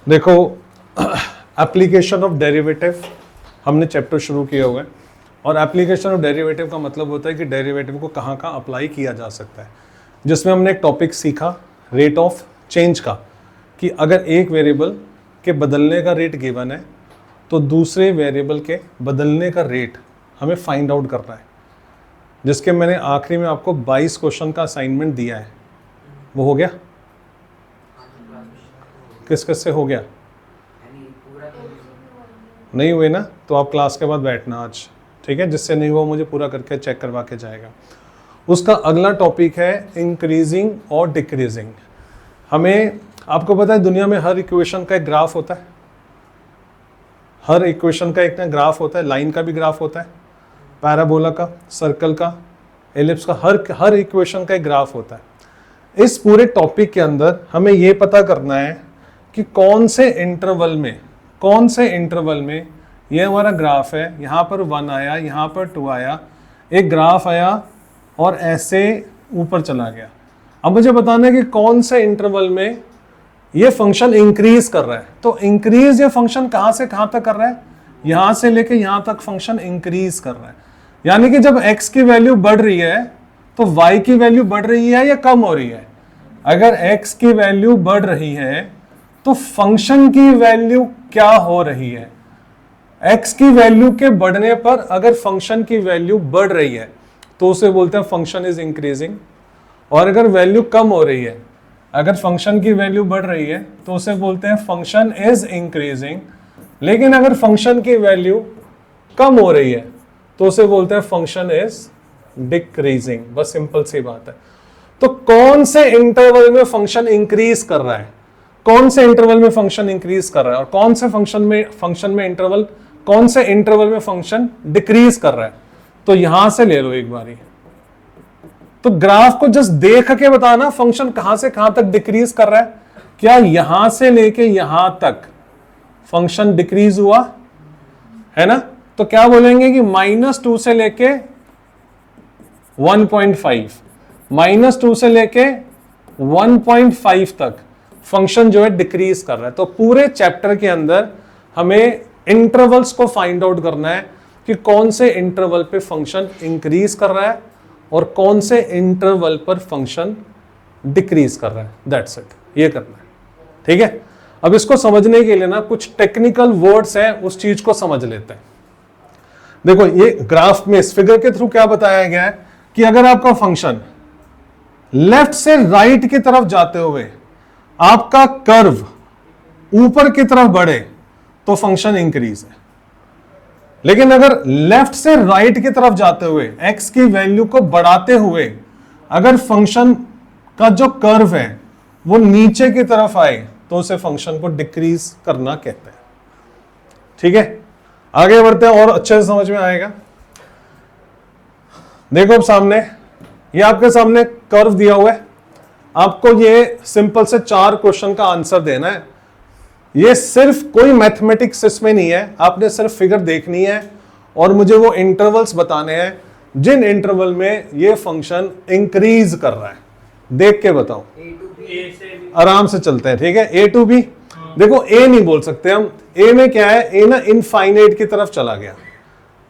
देखो, application of derivative हमने chapter शुरू किया हुआ है, और एप्लीकेशन ऑफ डेरिवेटिव का मतलब होता है कि डेरिवेटिव को कहाँ कहाँ अप्लाई किया जा सकता है, जिसमें हमने एक टॉपिक सीखा रेट ऑफ चेंज का, कि अगर एक वेरिएबल के बदलने का रेट गिवन है तो दूसरे वेरिएबल के बदलने का रेट हमें फाइंड आउट करना है, जिसके मैंने आखिरी में आपको 22 क्वेश्चन का असाइनमेंट दिया है। वो हो गया? किस किस से हो गया? नहीं हुए ना? तो आप क्लास के बाद बैठना आज, ठीक है? जिससे नहीं हुआ मुझे पूरा करके चेक करवा के जाएगा। उसका अगला टॉपिक है इंक्रीजिंग और डिक्रीजिंग। हमें, आपको पता है दुनिया में हर इक्वेशन का एक ग्राफ होता है, हर इक्वेशन का एक ग्राफ होता है, लाइन का भी ग्राफ होता है, पैराबोला का, सर्कल का, एलिप्स का, हर इक्वेशन का एक ग्राफ होता है। इस पूरे टॉपिक के अंदर हमें ये पता करना है कि कौन से इंटरवल में ये हमारा ग्राफ है, यहाँ पर 1 आया, यहाँ पर 2 आया, एक ग्राफ आया और ऐसे ऊपर चला गया। अब मुझे बताना है कि कौन से इंटरवल में ये फंक्शन इंक्रीज कर रहा है। तो इंक्रीज ये फंक्शन कहाँ से कहाँ तक कर रहा है? यहाँ से लेके यहाँ तक फंक्शन इंक्रीज कर रहा है। यानी कि जब x की वैल्यू बढ़ रही है तो y की वैल्यू बढ़ रही है या कम हो रही है? अगर x की वैल्यू बढ़ रही है तो फंक्शन की वैल्यू क्या हो रही है? x की वैल्यू के बढ़ने पर अगर फंक्शन की वैल्यू बढ़ रही है तो उसे बोलते हैं फंक्शन इज इंक्रीजिंग, और अगर वैल्यू कम हो रही है, अगर फंक्शन की वैल्यू बढ़ रही है तो उसे बोलते हैं फंक्शन इज इंक्रीजिंग। लेकिन अगर फंक्शन की वैल्यू कम हो रही है तो उसे बोलते हैं फंक्शन इज डिक्रीजिंग। बस सिंपल सी बात है। तो कौन से इंटरवल में फंक्शन इंक्रीज कर रहा है, कौन से इंटरवल में फंक्शन इंक्रीज कर रहा है, और कौन से फंक्शन में इंटरवल, कौन से इंटरवल में फंक्शन डिक्रीज कर रहा है, तो यहां से ले लो एक बारी। तो ग्राफ को जस्ट देख के बताना फंक्शन कहां से कहां तक डिक्रीज कर रहा है। क्या यहां से लेके यहां तक फंक्शन डिक्रीज हुआ है ना? तो क्या बोलेंगे कि -2 से लेके 1.5, -2 से लेके 1.5 तक फंक्शन जो है डिक्रीज कर रहा है। तो पूरे चैप्टर के अंदर हमें इंटरवल्स को फाइंड आउट करना है कि कौन से इंटरवल पे फंक्शन इंक्रीज कर रहा है और कौन से इंटरवल पर फंक्शन डिक्रीज कर रहा है। दैट्स इट, ये करना है, ठीक है? अब इसको समझने के लिए ना कुछ टेक्निकल वर्ड्स हैं, उस चीज को समझ लेते हैं। देखो, ये ग्राफ में इस फिगर के थ्रू क्या बताया गया है कि अगर आपका फंक्शन लेफ्ट से राइट की तरफ जाते हुए आपका कर्व ऊपर की तरफ बढ़े तो फंक्शन इंक्रीज है, लेकिन अगर लेफ्ट से राइट की तरफ जाते हुए x की वैल्यू को बढ़ाते हुए अगर फंक्शन का जो कर्व है वो नीचे की तरफ आए तो उसे फंक्शन को डिक्रीज करना कहते हैं, ठीक है? आगे बढ़ते हैं और अच्छे से समझ में आएगा। देखो, अब सामने ये आपके सामने कर्व दिया हुआ है, आपको ये सिंपल से 4 क्वेश्चन का आंसर देना है। ये सिर्फ कोई मैथमेटिक्स इसमें नहीं है, आपने सिर्फ फिगर देखनी है और मुझे वो इंटरवल्स बताने हैं जिन इंटरवल में ये फंक्शन इंक्रीज कर रहा है। देख के बताओ, आराम से चलते हैं, ठीक है? A to B। देखो, A नहीं बोल सकते हम, A में क्या है? A ना इनफाइनाइट की तरफ चला गया,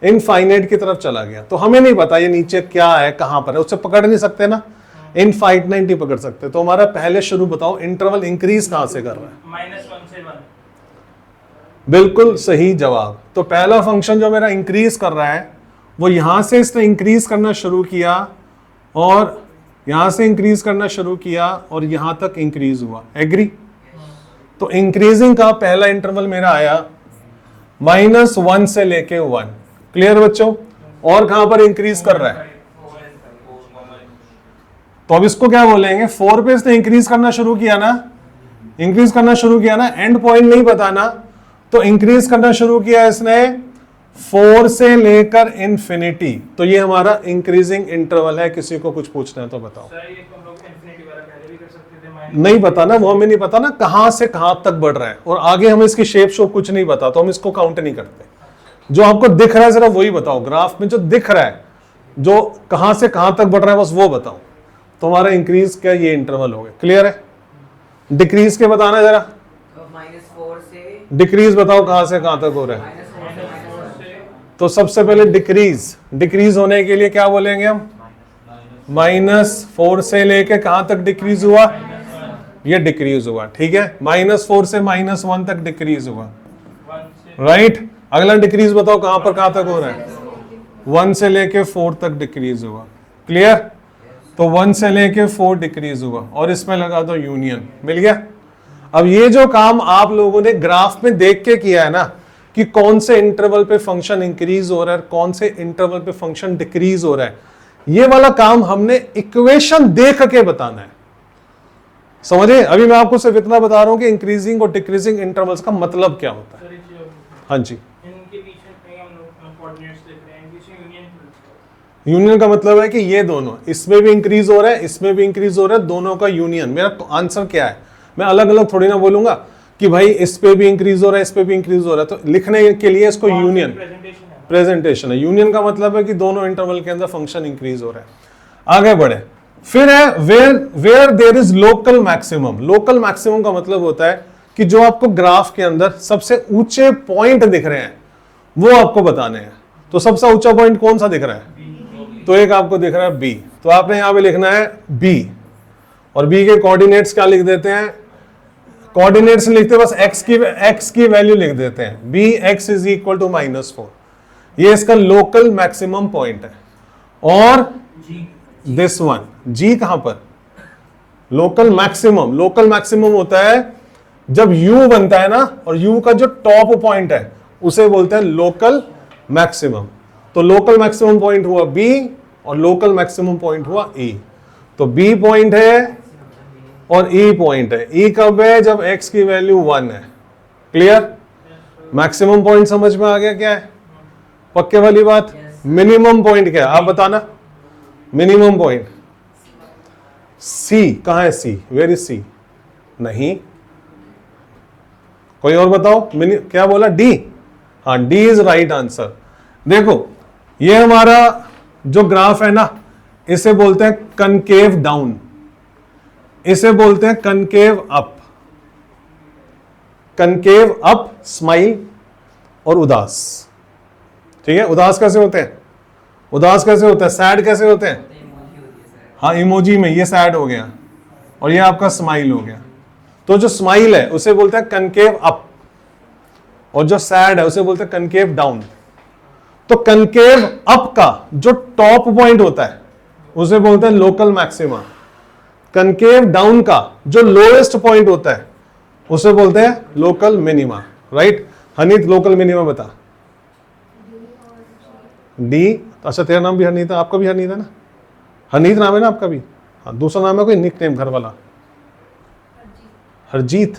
इनफाइनाइट की तरफ चला गया, तो हमें नहीं पता ये नीचे क्या है, कहां पर है, उससे पकड़ नहीं सकते ना, इनफाइनाइट नहीं पकड़ सकते। तो हमारा पहले शुरू बताओ, इंटरवल इंक्रीज कहां से कर रहा है? -1 से 1। बिल्कुल सही जवाब। तो पहला फंक्शन जो मेरा इंक्रीज कर रहा है वो यहां से इसने इंक्रीज करना शुरू किया और यहां से इंक्रीज करना शुरू किया और यहां तक इंक्रीज हुआ। एग्री? तो इंक्रीजिंग का पहला इंटरवल मेरा आया -1 से लेके 1। क्लियर बच्चों? और कहां पर इंक्रीज कर रहा है? तो अब इसको क्या बोलेंगे? 4 पे इसने इंक्रीज करना शुरू किया ना, इंक्रीज करना शुरू किया ना, एंड पॉइंट नहीं बताना, तो इंक्रीज करना शुरू किया इसने 4 से लेकर इन्फिनिटी। तो ये हमारा इंक्रीजिंग इंटरवल है। किसी को कुछ पूछना है तो बताओ। नहीं पता ना, वो हमें नहीं पता ना कहां से कहां तक बढ़ रहा है, और आगे हमें इसकी शेप शो कुछ नहीं पता, तो हम इसको काउंट नहीं करते। जो आपको दिख रहा है जरा वही बताओ, ग्राफ में जो दिख रहा है, जो कहां से कहां तक बढ़ रहा है बस वो बताओ। तो हमारा इंक्रीज क्या, ये इंटरवल हो गया। क्लियर है? डिक्रीज के बताना जरा। -4 डिक्रीज बताओ कहां से कहां तक हो रहा है। तो सबसे पहले डिक्रीज होने के लिए क्या बोलेंगे हम, -4 से लेके कहां तक डिक्रीज हुआ, ये डिक्रीज हुआ, ठीक है। -4 से -1 तक डिक्रीज हुआ, राइट। अगला डिक्रीज बताओ कहां पर कहां तक हो रहा है, 1 से लेके 4 तक डिक्रीज हुआ, क्लियर। तो 1 से लेके 4 डिक्रीज हुआ और इसमें लगा दो यूनियन, मिल गया। अब ये जो काम आप लोगों ने ग्राफ में देख के किया है ना कि कौन से इंटरवल पे फंक्शन इंक्रीज हो रहा है, कौन से इंटरवल पे फंक्शन डिक्रीज हो रहा है, ये वाला काम हमने इक्वेशन देख के बताना है, समझे। अभी मैं आपको सिर्फ इतना बता रहा हूं कि इंक्रीजिंग और डिक्रीजिंग इंटरवल्स का मतलब क्या होता है। हाँ जी, यूनियन का मतलब है कि ये दोनों, इसमें भी इंक्रीज हो रहा है, इसमें भी इंक्रीज हो रहा है, दोनों का यूनियन। मेरा आंसर क्या है, मैं अलग अलग थोड़ी ना बोलूंगा कि भाई इस पे भी इंक्रीज हो रहा है, इस पे भी इंक्रीज हो रहा है। तो लिखने के लिए इसको यूनियन, प्रेजेंटेशन है। यूनियन का मतलब है कि दोनों इंटरवल के अंदर फंक्शन इंक्रीज हो रहा है। आगे बढ़े, फिर है where there is local maximum. Local maximum का मतलब होता है कि जो आपको ग्राफ के अंदर सबसे ऊंचे पॉइंट दिख रहे हैं वो आपको बताने हैं। तो सबसे ऊंचा पॉइंट कौन सा दिख रहा है, तो एक आपको दिख रहा है बी, तो आपने यहां पे लिखना है बी, और बी के कोऑर्डिनेट्स क्या लिख देते हैं, कोऑर्डिनेट्स लिखते बस एक्स की वैल्यू लिख देते हैं, B X is equal to -4, ये इसका लोकल मैक्सिमम पॉइंट है। और दिस वन जी कहां पर, लोकल मैक्सिमम होता है जब u बनता है ना, और u का जो टॉप पॉइंट है उसे बोलते हैं लोकल मैक्सिमम। तो लोकल मैक्सिमम पॉइंट हुआ b और लोकल मैक्सिमम पॉइंट हुआ e। तो b पॉइंट है और e पॉइंट है। e कब है, जब x की वैल्यू 1 है, क्लियर। मैक्सिमम पॉइंट समझ में आ गया क्या है, पक्के वाली बात। मिनिमम पॉइंट क्या है आप बताना, मिनिमम पॉइंट c कहां है, c वेयर इज c, नहीं कोई और बताओ, क्या बोला, d, हाँ d इज राइट आंसर। देखो ये हमारा जो ग्राफ है ना, इसे बोलते हैं कनकेव डाउन, इसे बोलते हैं concave up. Concave up smile और उदास, ठीक है। उदास कैसे होते हैं, उदास कैसे होता है, सैड कैसे होते हैं, हाँ इमोजी में ये सैड हो गया और ये आपका स्माइल हो गया। तो जो स्माइल है उसे बोलते हैं कनकेव अप, और जो सैड है उसे बोलते हैं कनकेव डाउन। तो कनकेव अप का जो टॉप पॉइंट होता है उसे बोलते हैं लोकल मैक्सिमा। कनकेव डाउन का जो लोएस्ट पॉइंट होता है उसे बोलते हैं local minima, right. Haneet local minima बता, डी। अच्छा तेरा नाम भी हनीत है, आपका भी हनीत है ना, हनीत नाम है ना आपका भी, हाँ दूसरा नाम है कोई निक नेम घर वाला, हरजीत,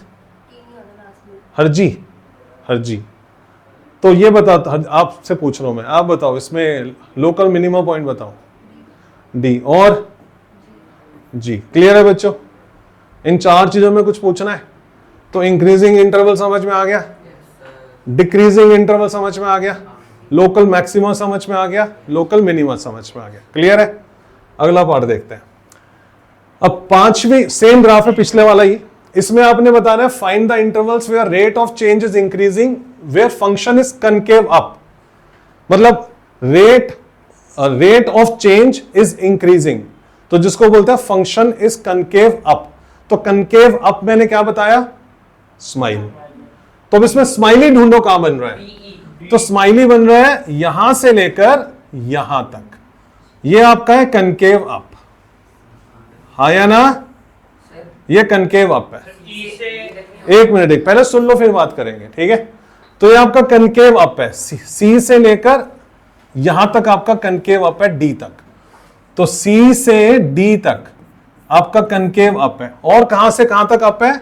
हरजी। तो ये बता, आपसे पूछ रहा हूं मैं, आप बताओ इसमें लोकल मिनिमम पॉइंट बताओ, डी और जी। क्लियर है बच्चों, इन चार चीजों में कुछ पूछना है तो इंक्रीजिंग इंटरवल समझ में आ गया, डिक्रीजिंग इंटरवल समझ में आ गया, लोकल मैक्सिमम समझ में आ गया, लोकल मिनिमम समझ में आ गया। क्लियर है, अगला पार्ट देखते हैं। अब पांचवी सेम ग्राफ है पिछले वाला ही, इसमें आपने बताना है find the intervals where rate of change is increasing where function is concave up. मतलब rate of change is increasing, तो जिसको बोलते हैं फंक्शन इज कनकेव अप। तो कनकेव अप मैंने क्या बताया, स्माइल। तो अब इसमें स्माइली ढूंढो कहां बन रहा है, तो स्माइली बन रहा है यहां से लेकर यहां तक, ये आपका है कनकेव अप, हाँ या ना, ये कनकेव अप है। एक मिनट, एक पहले सुन लो फिर बात करेंगे, ठीक है। तो ये आपका कनकेव अप है, सी से लेकर यहां तक आपका कनकेव अप है, डी तक। तो सी से डी तक आपका कनकेव अप है, और कहां से कहां तक अप है,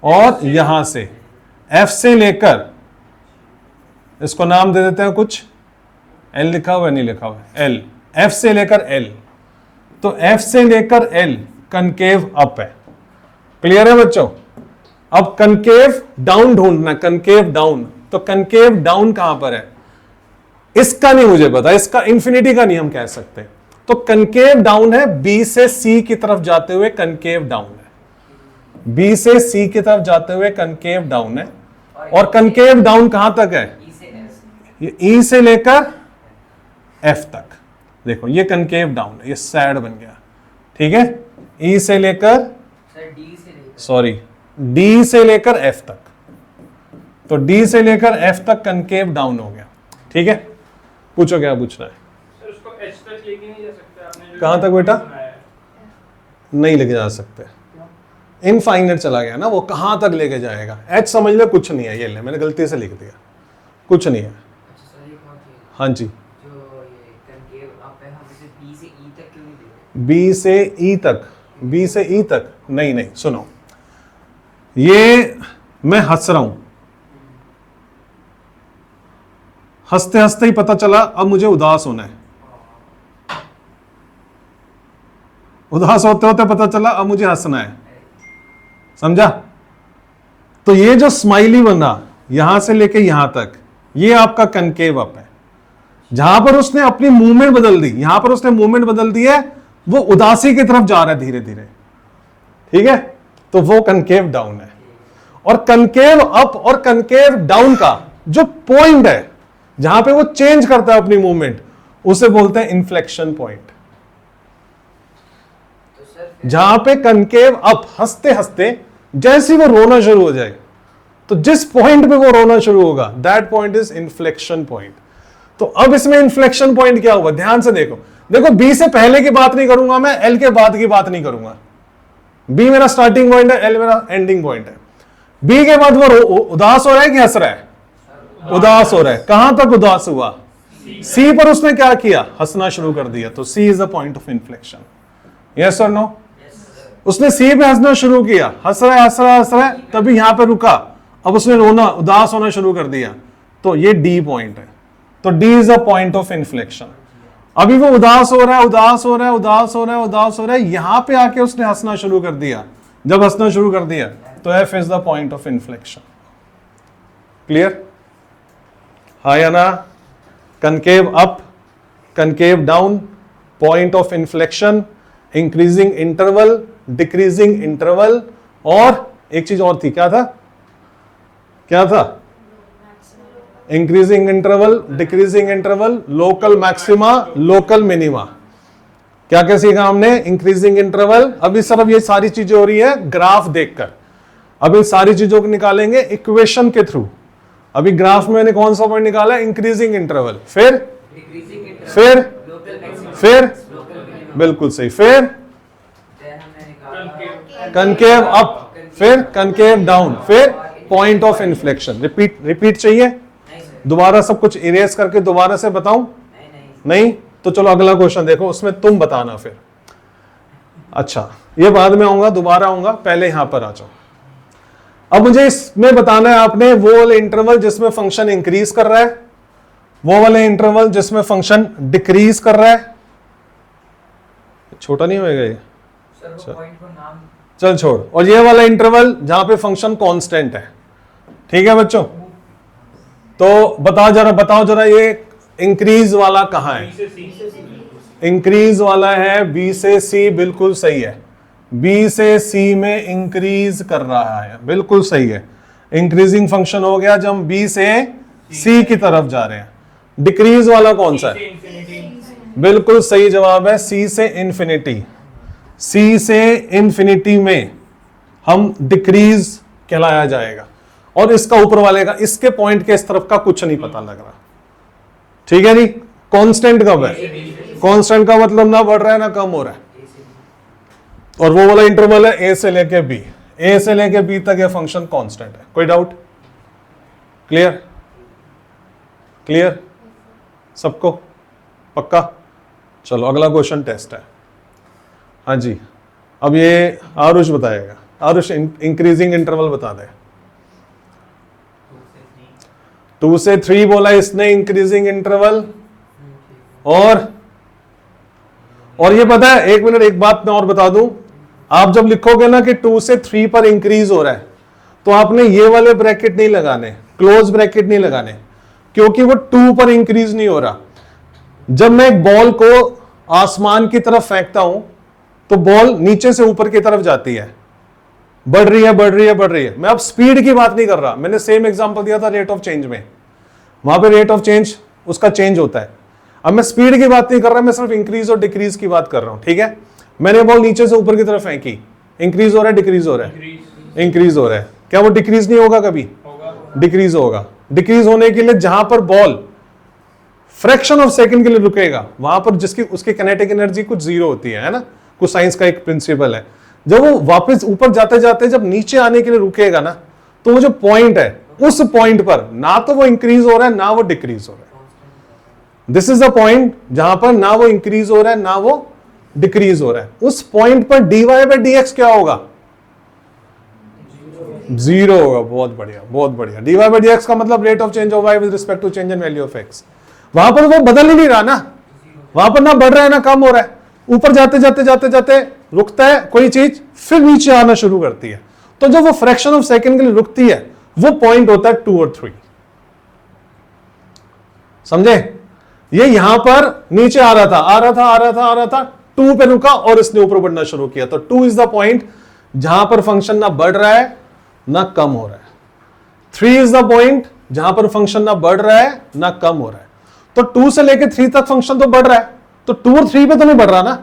और यहां से एफ से लेकर, इसको नाम दे देते हैं कुछ, एल लिखा हुआ है, नहीं लिखा हुआ है, एल, एफ से लेकर एल। तो एफ से लेकर एल कनकेव अप है। क्लियर है बच्चों। अब कनकेव डाउन ढूंढना, कनकेव डाउन, तो कनकेव डाउन कहां पर है, इसका नहीं मुझे पता, इसका इंफिनिटी का नहीं हम कह सकते। तो कनकेव डाउन है बी से सी की तरफ जाते हुए, कनकेव डाउन है, बी से सी की तरफ जाते हुए कनकेव डाउन है। और कनकेव डाउन कहां तक है? ये ई से लेकर एफ तक। देखो ये कनकेव डाउन है, ये सैड बन गया, ठीक है। ई से लेकर डी से लेकर एफ तक, तो डी से लेकर एफ तक कनकेव डाउन हो गया, ठीक है। पूछो क्या पूछना है? सर उसको एच तक लेके नहीं जा सकते आपने जो कहां तक बेटा? सुनाया है। नहीं लेके जा सकते, इनफाइनाइट चला गया ना, वो कहां तक लेके जाएगा? एच समझ ले कुछ नहीं है, ये ले मैंने गलती से लिख दिया, कुछ नहीं है। अच्छा सर एक और चीज, हाँ जी, जो ये कनकेव अप है हम इसे बी से ई तक क्यों नहीं दे रहे? बी से ई तक, बी से ई तक नहीं, नहीं सुनो, ये मैं हंस रहा हूं, हंसते हंसते ही पता चला अब मुझे उदास होना है, उदास होते होते पता चला अब मुझे हंसना है, समझा? तो ये जो स्माइली बना यहां से लेके यहां तक, ये आपका कनकेव अप है। जहां पर उसने अपनी मूवमेंट बदल दी, यहां पर उसने मूवमेंट बदल दी है, वो उदासी की तरफ जा रहा है धीरे धीरे, ठीक है, तो वो कनकेव डाउन है। और कनकेव अप और कनकेव डाउन का जो पॉइंट है जहां पे वो चेंज करता है अपनी मूवमेंट, उसे बोलते हैं इन्फ्लेक्शन पॉइंट। तो सर जहां पे कनकेव अप हंसते हंसते जैसे ही वो रोना शुरू हो जाए, तो जिस पॉइंट पे वो रोना शुरू होगा, that point is inflection point. तो अब इसमें इन्फ्लेक्शन पॉइंट क्या हुआ, ध्यान से देखो। देखो बी से पहले की बात नहीं करूंगा मैं, एल के बाद की बात नहीं करूंगा। बी मेरा स्टार्टिंग पॉइंट है, एल मेरा एंडिंग पॉइंट है। बी के बाद वो उदास हो रहा है कि हंस रहा है? उदास हो रहा है। कहां तक उदास हुआ? सी पर उसने क्या किया? हंसना शुरू कर दिया। तो C is the point of inflection. Yes और नो? उसने सी पे हंसना शुरू किया, हंस रहा है हंस रहा है हंस रहा है, तभी यहां पे रुका, अब उसने रोना उदास होना शुरू कर दिया, तो ये डी पॉइंट है। तो D is a point of inflection. अभी वो उदास हो रहा है उदास हो रहा है उदास हो रहा है उदास हो रहा है, यहां पे आके उसने हंसना शुरू कर दिया। जब हंसना शुरू कर दिया तो F is the point of inflection. Clear? हाँ या ना? Concave up, concave down, point of inflection, increasing interval, decreasing interval, और एक चीज और थी, क्या था? क्या था? Increasing interval, decreasing interval, local maxima, local minima. क्या क्या सीखा हमने? Increasing interval. अभी सर ये सारी चीजें हो रही है ग्राफ देखकर, अब इन सारी चीजों को निकालेंगे इक्वेशन के थ्रू। अभी ग्राफ में मैंने कौन सा पॉइंट निकाला? इंक्रीजिंग इंटरवल, फिर बिल्कुल सही, फिर कनकेव अप, फिर कनकेव डाउन, फिर पॉइंट ऑफ इन्फ्लेक्शन। रिपीट चाहिए? दोबारा सब कुछ इरेज करके दोबारा से बताऊं? नहीं? तो चलो अगला क्वेश्चन देखो, उसमें तुम बताना फिर। अच्छा ये बाद में आऊंगा, दोबारा आऊंगा, पहले यहां पर आ जाओ। अब मुझे इसमें बताना है आपने वो वाले इंटरवल जिसमें फंक्शन इंक्रीज कर रहा है, वो वाले इंटरवल जिसमें फंक्शन डिक्रीज कर रहा है। छोटा नहीं होएगा ये? सर वो पॉइंट को नाम चल छोड़। और ये वाला इंटरवल जहां पे फंक्शन कांस्टेंट है, ठीक है बच्चों? तो बताओ जरा ये इंक्रीज वाला कहां है? इंक्रीज वाला है बी से सी, बिल्कुल सही है। बी से सी में इंक्रीज कर रहा है, बिल्कुल सही है। इंक्रीजिंग फंक्शन हो गया जब हम बी से सी की तरफ जा रहे हैं। डिक्रीज वाला कौन सा है? बिल्कुल सही जवाब है, सी से इंफिनिटी। सी से इंफिनिटी में हम डिक्रीज कहलाया जाएगा। और इसका ऊपर वाले का, इसके पॉइंट के इस तरफ का कुछ नहीं पता लग रहा, ठीक है? नहीं कांस्टेंट कब है? कांस्टेंट का मतलब ना बढ़ रहा है ना कम हो रहा है। और वो वाला इंटरवल है ए से लेके बी, ए से लेके बी तक ये फंक्शन कांस्टेंट है। कोई डाउट? क्लियर? क्लियर सबको? पक्का? चलो अगला क्वेश्चन टेस्ट है। हाँ जी, अब ये आरुष बताएगा। आरुष इंक्रीजिंग इंटरवल बता दे। 2 से 3 बोला इसने इंक्रीजिंग इंटरवल। और ये पता है, एक मिनट एक बात मैं और बता दूं, आप जब लिखोगे ना कि 2 से 3 पर इंक्रीज हो रहा है, तो आपने ये वाले ब्रैकेट नहीं लगाने, क्लोज ब्रैकेट नहीं लगाने, क्योंकि वो 2 पर इंक्रीज नहीं हो रहा। जब मैं एक बॉल को आसमान की तरफ फेंकता हूं तो बॉल नीचे से ऊपर की तरफ जाती है। बढ़ रही है बढ़ रही है बढ़ रही है। मैं अब स्पीड की बात नहीं कर रहा, मैंने सेम एग्जांपल दिया था रेट ऑफ चेंज में, वहां पे रेट ऑफ चेंज उसका चेंज होता है। अब मैं स्पीड की बात नहीं कर रहा, मैं सिर्फ इंक्रीज और डिक्रीज की बात कर रहा हूं, ठीक है। मैंने बॉल नीचे से ऊपर की तरफ फेंकी, इंक्रीज हो रहा है डिक्रीज हो रहा है, इंक्रीज हो रहा है, क्या वो डिक्रीज नहीं होगा कभी? डिक्रीज होगा। डिक्रीज होने के लिए जहां पर बॉल फ्रैक्शन ऑफ सेकंड के लिए रुकेगा, वहां पर जिसकी उसकी काइनेटिक एनर्जी कुछ जीरो होती है ना, कुछ साइंस का एक प्रिंसिपल है। जब वो वापस ऊपर जाते जाते जब नीचे आने के लिए रुकेगा ना, तो वो जो पॉइंट है उस पॉइंट पर ना तो वो इंक्रीज हो रहा है ना वो डिक्रीज हो रहा है। दिस इज द पॉइंट जहां पर ना वो इंक्रीज हो रहा है ना वो डिक्रीज हो रहा है। उस पॉइंट पर dy बाई dx क्या होगा? जीरो होगा। बहुत बढ़िया बहुत बढ़िया। dy बाई dx का मतलब rate of change of y with respect to change in value of x। वहां पर वो बदल ही नहीं रहा ना, वहां पर ना बढ़ रहा है ना कम हो रहा है। ऊपर जाते जाते जाते जाते रुकता है कोई चीज, फिर नीचे आना शुरू करती है। तो जब वो फ्रैक्शन ऑफ सेकंड के लिए रुकती है, वो पॉइंट होता है 2 और 3। समझे? ये यहां पर नीचे आ रहा था आ रहा था आ रहा था आ रहा था, 2 पे रुका और इसने ऊपर बढ़ना शुरू किया। तो 2 इज द पॉइंट जहां पर फंक्शन ना बढ़ रहा है ना कम हो रहा है। 3 इज द पॉइंट जहां पर फंक्शन ना बढ़ रहा है ना कम हो रहा है। तो 2 से लेकर 3 तक फंक्शन तो बढ़ रहा है, तो 2 और 3 पे तो नहीं बढ़ रहा ना,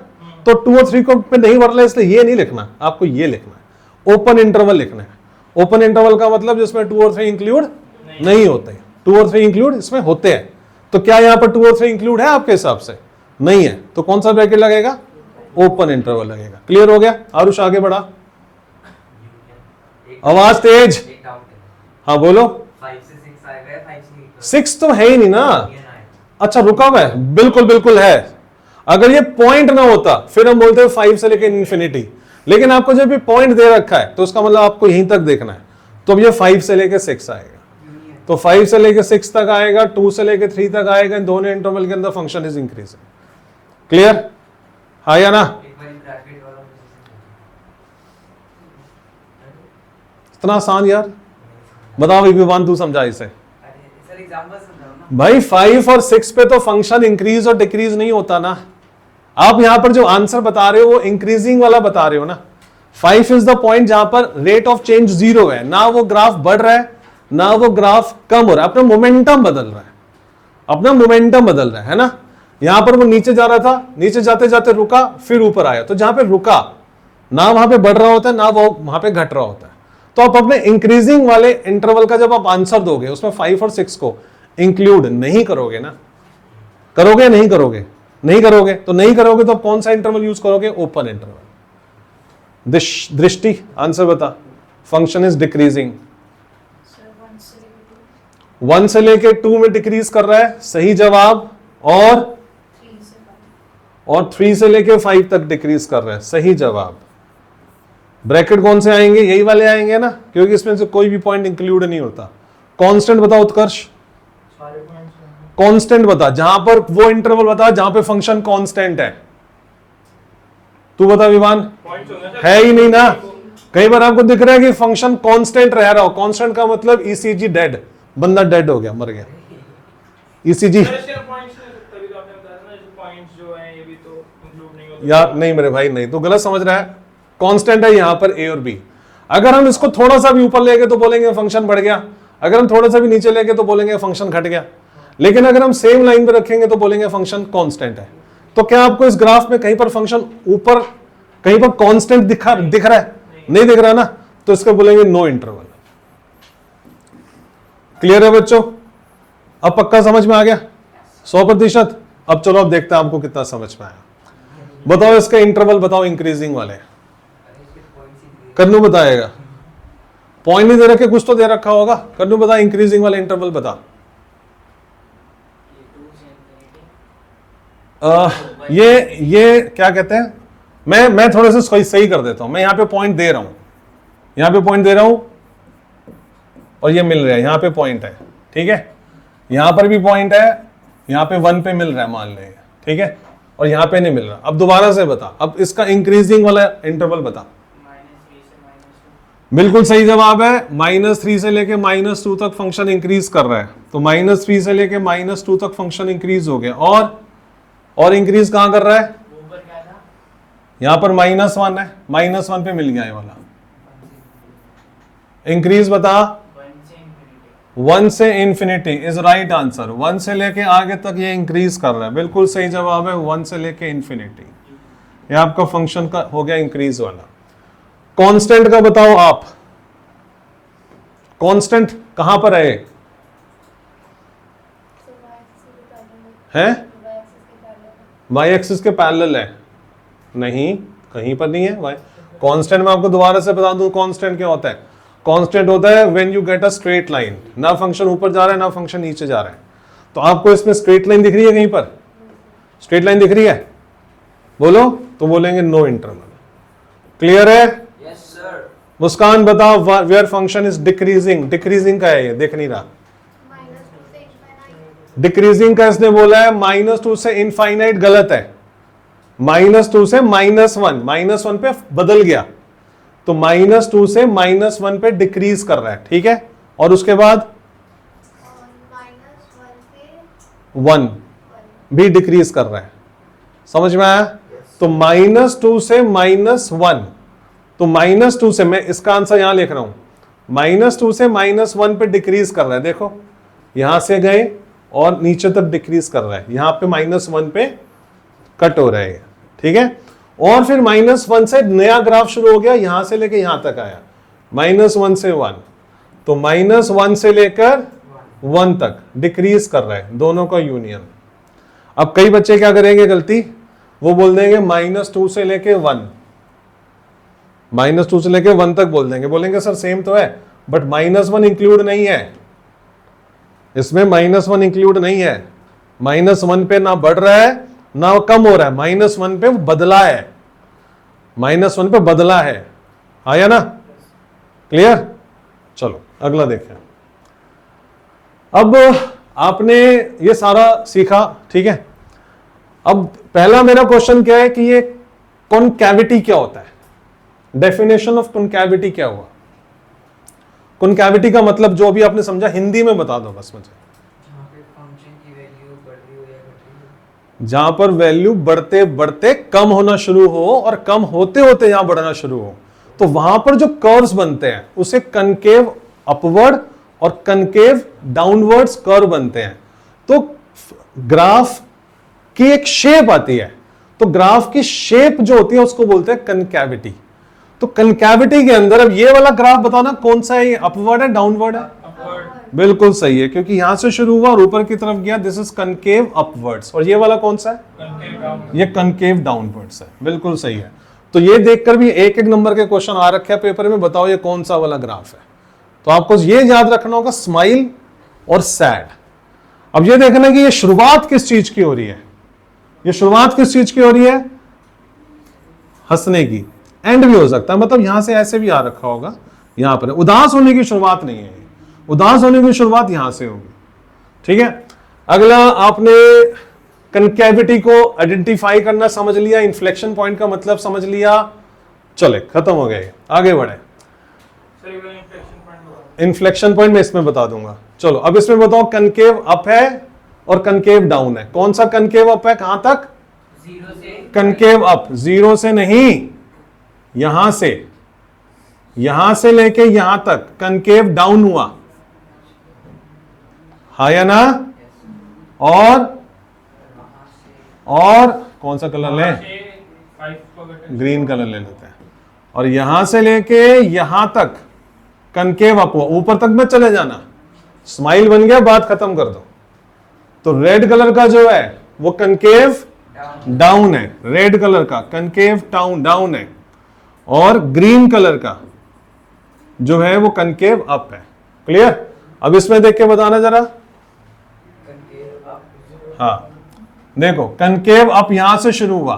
तो 2 और 3 को पे नहीं बढ़ रहा है, इसलिए ये नहीं लिखना, आपको ये लिखना है, ओपन इंटरवल लिखना है। ओपन इंटरवल का मतलब जिसमें 2 और 3 इंक्लूड नहीं होते, 2 और 3 इंक्लूड इसमें होते हैं। तो क्या यहां पर 2 और 3 इंक्लूड है आपके हिसाब से? नहीं है, तो कौन सा ब्रैकेट लगेगा? ओपन इंटरवल लगेगा। क्लियर हो गया? आरुष आगे बढ़ा, आवाज तेज। हाँ बोलो। 5 से 6 आएगा, 5 से 6 तो है ही नहीं ना। अच्छा रुका हुआ है, बिल्कुल बिल्कुल है। अगर ये पॉइंट ना होता फिर हम बोलते हैं 5 से लेकर इन्फिनिटी, लेकिन आपको जब भी पॉइंट दे रखा है तो उसका मतलब आपको यहीं तक देखना है। तो अब ये 5 से लेकर 6 आएगा, तो 5 से लेकर 6 तक आएगा, 2 से लेकर 3 तक आएगा। इन दोनों इंटरवल के अंदर फंक्शन इज इंक्रीजिंग। क्लियर? हाँ या ना? इतना आसान यार? बताओ विवान, तू समझा इसे। भाई 5 और 6 पे तो फंक्शन इंक्रीज और डिक्रीज नहीं होता ना। आप यहां पर जो आंसर बता रहे हो वो इंक्रीजिंग वाला बता रहे हो ना। 5 इज द पॉइंट जहां पर रेट ऑफ चेंज 0 है, ना वो ग्राफ बढ़ रहा है ना वो ग्राफ कम हो रहा है, अपना मोमेंटम बदल रहा है, अपना मोमेंटम बदल रहा है ना। यहां पर वो नीचे जा रहा था, नीचे जाते जाते रुका, फिर ऊपर आया। तो जहां पे रुका ना वहां पे बढ़ रहा होता है ना वो वहां पे घट रहा होता है। तो आप अपने इंक्रीजिंग वाले इंटरवल का जब आप आंसर दोगे उसमें 5 और 6 को इंक्लूड नहीं करोगे ना। करोगे नहीं करोगे? नहीं करोगे। तो नहीं करोगे तो आप कौन सा इंटरवल यूज करोगे? Open interval. दृष्टि आंसर बता। फंक्शन इज डिक्रीजिंग, 1 से लेके 2 में डिक्रीज कर रहा है, सही जवाब। और 3 से लेके 5 तक डिक्रीज कर रहा है, सही जवाब। ब्रैकेट कौन से आएंगे? यही वाले आएंगे ना, क्योंकि इसमें से कोई भी पॉइंट इंक्लूड नहीं होता। कांस्टेंट बताओ उत्कर्ष, कांस्टेंट बता, जहां पर वो इंटरवल बता जहां पे फंक्शन कांस्टेंट है। तू बता विवान। है ही नहीं ना। कई बार आपको दिख रहा है कि फंक्शन कांस्टेंट रह रहा हो। कांस्टेंट का मतलब ईसीजी डेड, बंदा डेड हो गया, मर गया। ईसीजी यार नहीं मेरे भाई नहीं, तो गलत समझ रहा है। कांस्टेंट है यहां पर ए और बी। अगर हम इसको थोड़ा सा भी ऊपर लेंगे तो बोलेंगे फंक्शन बढ़ गया, अगर हम थोड़ा सा भी नीचे लेंगे तो बोलेंगे फंक्शन घट गया। लेकिन अगर हम सेम लाइन पे रखेंगे तो बोलेंगे फंक्शन कांस्टेंट है। तो क्या आपको इस ग्राफ में कहीं पर फंक्शन ऊपर कहीं पर कांस्टेंट दिख रहा है? नहीं दिख रहा ना, तो इसको बोलेंगे नो इंटरवल। क्लियर है बच्चों? अब पक्का समझ में आ गया 100%? अब चलो अब देखते हैं आपको कितना समझ में आया। बताओ इसका इंटरवल बताओ इंक्रीजिंग वाले। कन्नू बताएगा। पॉइंट नहीं दे रखे, कुछ तो दे रखा होगा। कन्नू बता इंक्रीजिंग वाले इंटरवल बता। ये क्या कहते हैं, मैं थोड़े से सही कर देता हूं। मैं यहां पे पॉइंट दे रहा हूं, यहां पे पॉइंट दे रहा हूं और ये मिल रहा है, यहां पे पॉइंट है, ठीक है। यहां पर भी पॉइंट है, यहां पे 1 पे मिल रहा है मान लेंगे, ठीक है, और यहां पे नहीं मिल रहा। अब दोबारा से बता, अब इसका इंक्रीजिंग वाला इंटरवल बता। बिल्कुल सही जवाब है। -3 से लेके -2 तक फंक्शन इंक्रीज कर रहा है। तो -3 से लेके -2 तक फंक्शन इंक्रीज हो गया। और इंक्रीज कहां कर रहा है? यहां पर -1 है, -1 पे मिल गया ये वाला। इंक्रीज बता। 1 से 1 से infinity. Infinity is right answer. 1 से लेके आगे तक ये इंक्रीज कर रहा है, बिल्कुल सही जवाब है। 1 से लेके इंफिनिटी, ये आपका फंक्शन का हो गया इंक्रीज वाला। कांस्टेंट का बताओ आप, कांस्टेंट कहां पर है? है वाई एक्सिस के पैरेलल है? नहीं, कहीं पर नहीं है वाई। कांस्टेंट में आपको दोबारा से बता दूं कांस्टेंट क्या होता है। कांस्टेंट होता है when you get a straight line, ना फंक्शन ऊपर जा रहा है ना फंक्शन नीचे जा रहा है। तो आपको इसमें स्ट्रेट लाइन दिख रही है कहीं पर? स्ट्रेट लाइन दिख रही है? बोलो तो बोलेंगे नो इंटरवल। क्लियर है? Yes sir. मुस्कान बताओ where function is decreasing, decreasing का है ये, देख नहीं रहा। डिक्रीजिंग का इसने बोला है -2 से इनफाइनाइट, गलत है। -2 से -1, -1 पे बदल गया, तो -2 से -1 पे डिक्रीज कर रहा है, ठीक है। और उसके बाद 1 भी डिक्रीज कर रहा है, समझ में आया? तो -2 से -1, तो -2 से, मैं इसका आंसर यहां लिख रहा हूं, -2 से -1 पे डिक्रीज कर रहा है। देखो यहां से गए और नीचे तक डिक्रीज कर रहा है, यहां पे -1 पे कट हो रहा है, ठीक है। और फिर -1 से नया ग्राफ शुरू हो गया, यहां से लेके यहां तक आया, -1 से 1, तो -1 से लेकर 1 तक डिक्रीज कर रहा है, दोनों का यूनियन। अब कई बच्चे क्या करेंगे गलती, वो बोल देंगे -2 से लेके 1, -2 से लेके 1 तक बोल देंगे, बोलेंगे सर सेम तो है, बट -1 इंक्लूड नहीं है इसमें, -1 इंक्लूड नहीं है। -1 पे ना बढ़ रहा है ना कम हो रहा है, -1 पे बदला है, -1 पे बदला है, आया ना? क्लियर? चलो अगला देखें। अब आपने ये सारा सीखा, ठीक है। अब पहला मेरा क्वेश्चन क्या है कि ये कॉनकैविटी क्या होता है? डेफिनेशन ऑफ कॉनकैविटी क्या हुआ? कॉनकैविटी का मतलब जो भी आपने समझा हिंदी में बता दो बस मुझे। जहाँ पे फंक्शन की वैल्यू बढ़ रही हो या घट रही हो। जहां पर वैल्यू बढ़ते बढ़ते कम होना शुरू हो और कम होते होते यहां बढ़ना शुरू हो, तो वहां पर जो कर्व्स बनते हैं उसे कनकेव अपवर्ड और कनकेव डाउनवर्ड्स कर्व बनते हैं। तो ग्राफ की एक शेप आती है, तो ग्राफ की शेप जो होती है उसको बोलते हैं कनकैविटी। तो कनकैविटी के अंदर अब ये वाला ग्राफ बताना कौन सा है, ये अपवर्ड है डाउनवर्ड है? अपवर्ड। बिल्कुल सही है, क्योंकि यहां से शुरू हुआ और ऊपर की तरफ गया, दिस इज कनकेव अपवर्ड्स। और ये वाला कौन सा है? Concave down. ये कनकेव डाउनवर्ड्स है, बिल्कुल सही है। तो ये देखकर भी एक एक नंबर के क्वेश्चन आ रखे हैं पेपर में, बताओ ये कौन सा वाला ग्राफ है। तो आपको ये याद रखना होगा, स्माइल और सैड। अब ये देखना कि ये शुरुआत किस चीज की हो रही है, ये शुरुआत किस चीज की हो रही है? हंसने की। एंड भी हो सकता है, मतलब यहां से ऐसे भी आ रखा होगा, यहां पर उदास होने की शुरुआत नहीं है, उदास होने की शुरुआत यहां से होगी, ठीक है। अगला, आपने कनकैविटी को आइडेंटिफाई करना समझ लिया, इन्फ्लेक्शन पॉइंट का मतलब समझ लिया, चले खत्म हो गए, आगे बढ़े। सर ये इन्फ्लेक्शन पॉइंट होगा। इन्फ्लेक्शन पॉइंट मैं इसमें बता दूंगा। चलो अब इसमें बताओ, कनकेव अप है और कनकेव डाउन है, कौन सा कनकेव अप है, कहां तक? 0 से कनकेव अप, 0 से नहीं, यहां से लेके यहां तक कनकेव डाउन हुआ, हा या ना? और कौन सा कलर लें? 5 को घटे। ग्रीन कलर ले लेते हैं। और यहां से लेके यहां तक कनकेव अप हुआ, ऊपर तक मत चले जाना, स्माइल बन गया, बात खत्म कर दो। तो रेड कलर का जो है वो कनकेव डाउन है, रेड कलर का कनकेव डाउन है, और ग्रीन कलर का जो है वो कनकेव अप है। क्लियर? अब इसमें देख के बताना जरा। Concave up. हाँ देखो, कनकेव अप यहां से शुरू हुआ,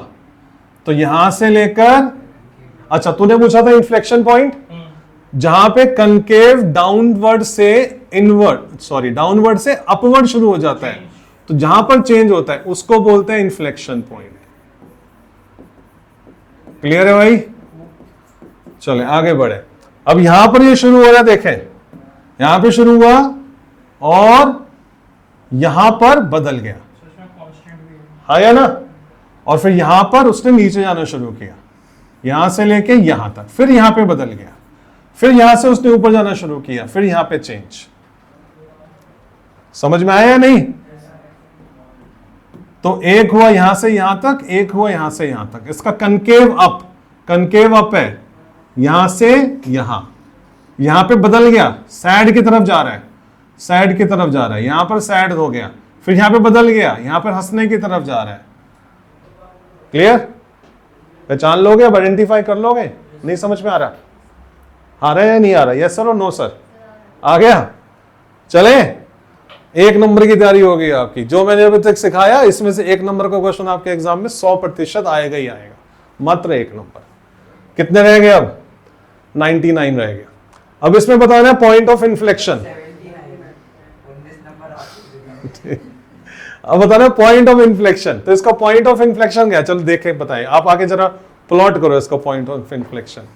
तो यहां से लेकर, अच्छा तूने पूछा था इन्फ्लेक्शन पॉइंट, जहां पे कनकेव डाउनवर्ड से डाउनवर्ड से अपवर्ड शुरू हो जाता है, तो जहां पर चेंज होता है उसको बोलते हैं इन्फ्लेक्शन पॉइंट। क्लियर है भाई? चले आगे बढ़े। अब यहां पर ये शुरू हो रहा है, देखें यहां पे शुरू हुआ और यहां पर बदल गया, उसमें कांस्टेंट भी है। आया ना? और फिर यहां पर उसने नीचे जाना शुरू किया, यहां से लेके यहां तक, फिर यहां पे बदल गया, फिर यहां से उसने ऊपर जाना शुरू किया, फिर यहां पे चेंज। समझ में आया या नहीं? तो एक हुआ यहां से यहां तक, एक हुआ यहां से यहां तक। इसका कनकेव अप है, यहां से यहां पे बदल गया, साइड की तरफ जा रहा है, साइड की तरफ जा रहा है, यहां पर साइड हो गया, फिर यहां पे बदल गया, यहां पर हंसने की तरफ जा रहा है। क्लियर? पहचान लोगे? अब आइडेंटिफाई कर लोगे? नहीं समझ में आ रहा? आ रहा है या नहीं आ रहा? यस सर और नो सर? आ गया? चले, एक नंबर की तैयारी हो गई आपकी। जो मैंने अभी तक सिखाया इसमें से एक नंबर का क्वेश्चन आपके एग्जाम में 100% आएगा ही आएगा, मात्र एक नंबर। कितने रह गए अब? 99 रह गया। अब इसमें बताना है पॉइंट ऑफ इन्फ्लेक्शन। 19 नंबर आ अब बताना है पॉइंट ऑफ इन्फ्लेक्शन। तो इसका पॉइंट ऑफ इन्फ्लेक्शन क्या? चलो देखें, बताएं आप। आगे जरा प्लॉट करो इसका पॉइंट ऑफ इन्फ्लेक्शन।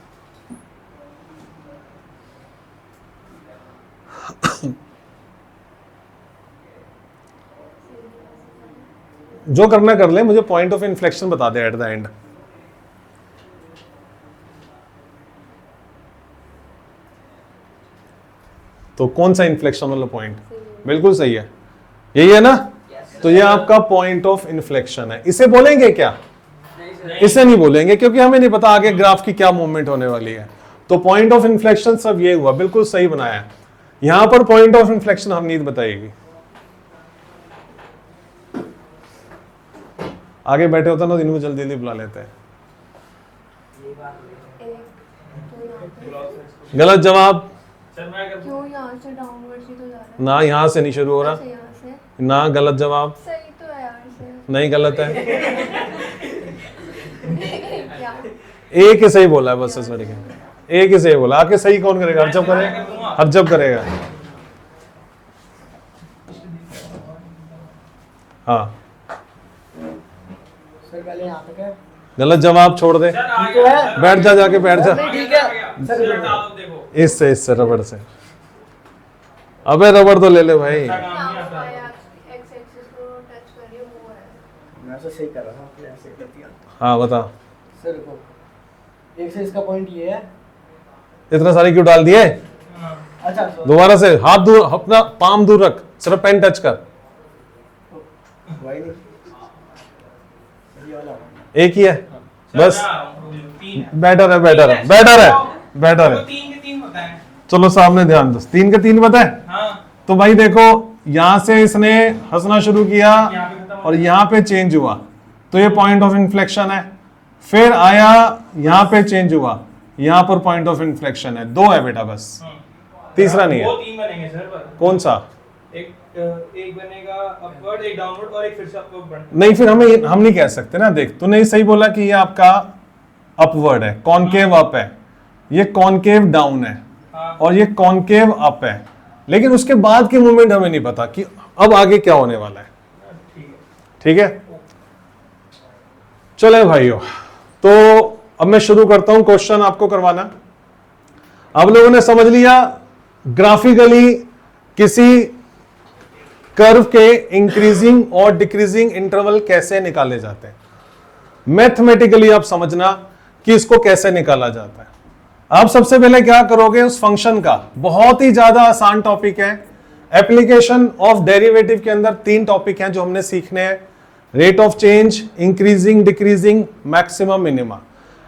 जो करना कर ले, मुझे पॉइंट ऑफ इन्फ्लेक्शन बता दे एट द एंड। तो कौन सा इन्फ्लेक्शन वाला पॉइंट? बिल्कुल सही है, यही है ना? तो ये आपका पॉइंट ऑफ इन्फ्लेक्शन है। इसे बोलेंगे क्या? इसे नहीं बोलेंगे, क्योंकि हमें नहीं पता आगे ग्राफ की क्या मूवमेंट होने वाली है। तो पॉइंट ऑफ इन्फ्लेक्शन सब ये हुआ, बिल्कुल सही बनाया। यहां पर पॉइंट ऑफ इन्फ्लेक्शन हम नींद बताएगी। आगे बैठे होता ना, इनको जल्दी जल्दी बुला लेते हैं। गलत जवाब। क्यों यहाँ से डाउनवर्ड ही तो जा रहा है? ना, यहां से नहीं शुरू हो रहा ऐसे यहाँ से? ना, गलत जवाब। सही तो है यार से। नहीं, गलत है। क्या? एक ही सही बोला है बस इस लड़के ने, एक ही सही बोला। आके सही कौन करेगा? हर जब करेगा, हर जब करेगा। हाँ, सर पहले यहाँ तक है। गलत जवाब छोड़ दे, ठीक है, बैठ जा, जाके बैठ जा। ठीक है सर। इससे रबड़ से। अबे रबड़ तो ले ले भाई। एक्स एक्सिस को टच करिए, वो है। मैं तो सही कर रहा था, आपने ऐसे कर दिया। हाँ बता, सर देखो, एक से इसका पॉइंट ये है। इतना सारे क्यों डाल दिए? अच्छा दोबारा से हाथ दूर, अपना पाम दूर रख, सिर्फ पेन टच कर। वही नहीं, ये वाला एक ही है बस। तीन बेटर है, बेटर है, बेटर है, बेटर है। तीन के तीन होता है। चलो सामने ध्यान दो, 3 के 3 बताए। हाँ, तो भाई देखो, यहां से इसने हंसना शुरू किया यहाँ पे खत्म हो और यहां पे चेंज हुआ, तो ये पॉइंट ऑफ इन्फ्लेक्शन है। फिर आया यहां पे चेंज हुआ, यहां पर पॉइंट ऑफ इन्फ्लेक्शन है। 2 है बेटा बस, तीसरा नहीं वो है। 3 बनेंगे सर, पर कौन सा? एक बनेगा अपवर्ड, एक डाउनवर्ड और एक फिर से अपवर्ड। नहीं, फिर हम नहीं कह सकते ना। देख, तूने सही बोला कि ये आपका अपवर्ड है, कॉनकेव अप है, ये कॉनकेव डाउन है और ये कॉनकेव अप है, लेकिन उसके बाद की मूवमेंट हमें नहीं पता कि अब आगे क्या होने वाला है। ठीक है, चले भाइयों, तो अब मैं शुरू करता हूं क्वेश्चन आपको करवाना। आप लोगों ने समझ लिया ग्राफिकली किसी कर्व के इंक्रीजिंग और डिक्रीजिंग इंटरवल कैसे निकाले जाते हैं। मैथमेटिकली आप समझना कि इसको कैसे निकाला जाता है। आप सबसे पहले क्या करोगे, उस फंक्शन का, बहुत ही ज्यादा आसान टॉपिक है। एप्लीकेशन ऑफ डेरिवेटिव के अंदर 3 टॉपिक हैं जो हमने सीखने हैं, rate of change, increasing, decreasing, maximum, minima.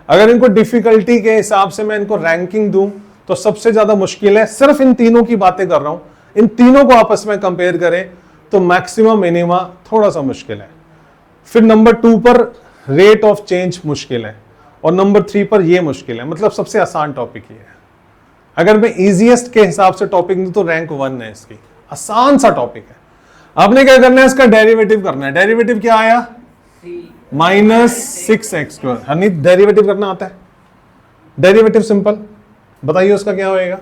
अगर इनको डिफिकल्टी के हिसाब से मैं इनको रैंकिंग दूं तो सबसे ज्यादा मुश्किल है। सिर्फ इन तीनों की बातें कर रहा हूं, इन तीनों को आपस में कंपेयर करें तो मैक्सिमम, मिनिमा थोड़ा सा मुश्किल है। फिर नंबर 2 पर रेट ऑफ चेंज मुश्किल है और नंबर 3 पर ये मुश्किल है। मतलब सबसे आसान टॉपिक ये है। अगर मैं इजीएस्ट के हिसाब से टॉपिक दूं तो रैंक 1 है इसकी, आसान सा टॉपिक है। आपने क्या करना है, इसका डेरिवेटिव करना है। डेरिवेटिव क्या आया? -6x²। हनी डेरिवेटिव करना आता है? डेरिवेटिव सिंपल बताइए उसका क्या होएगा?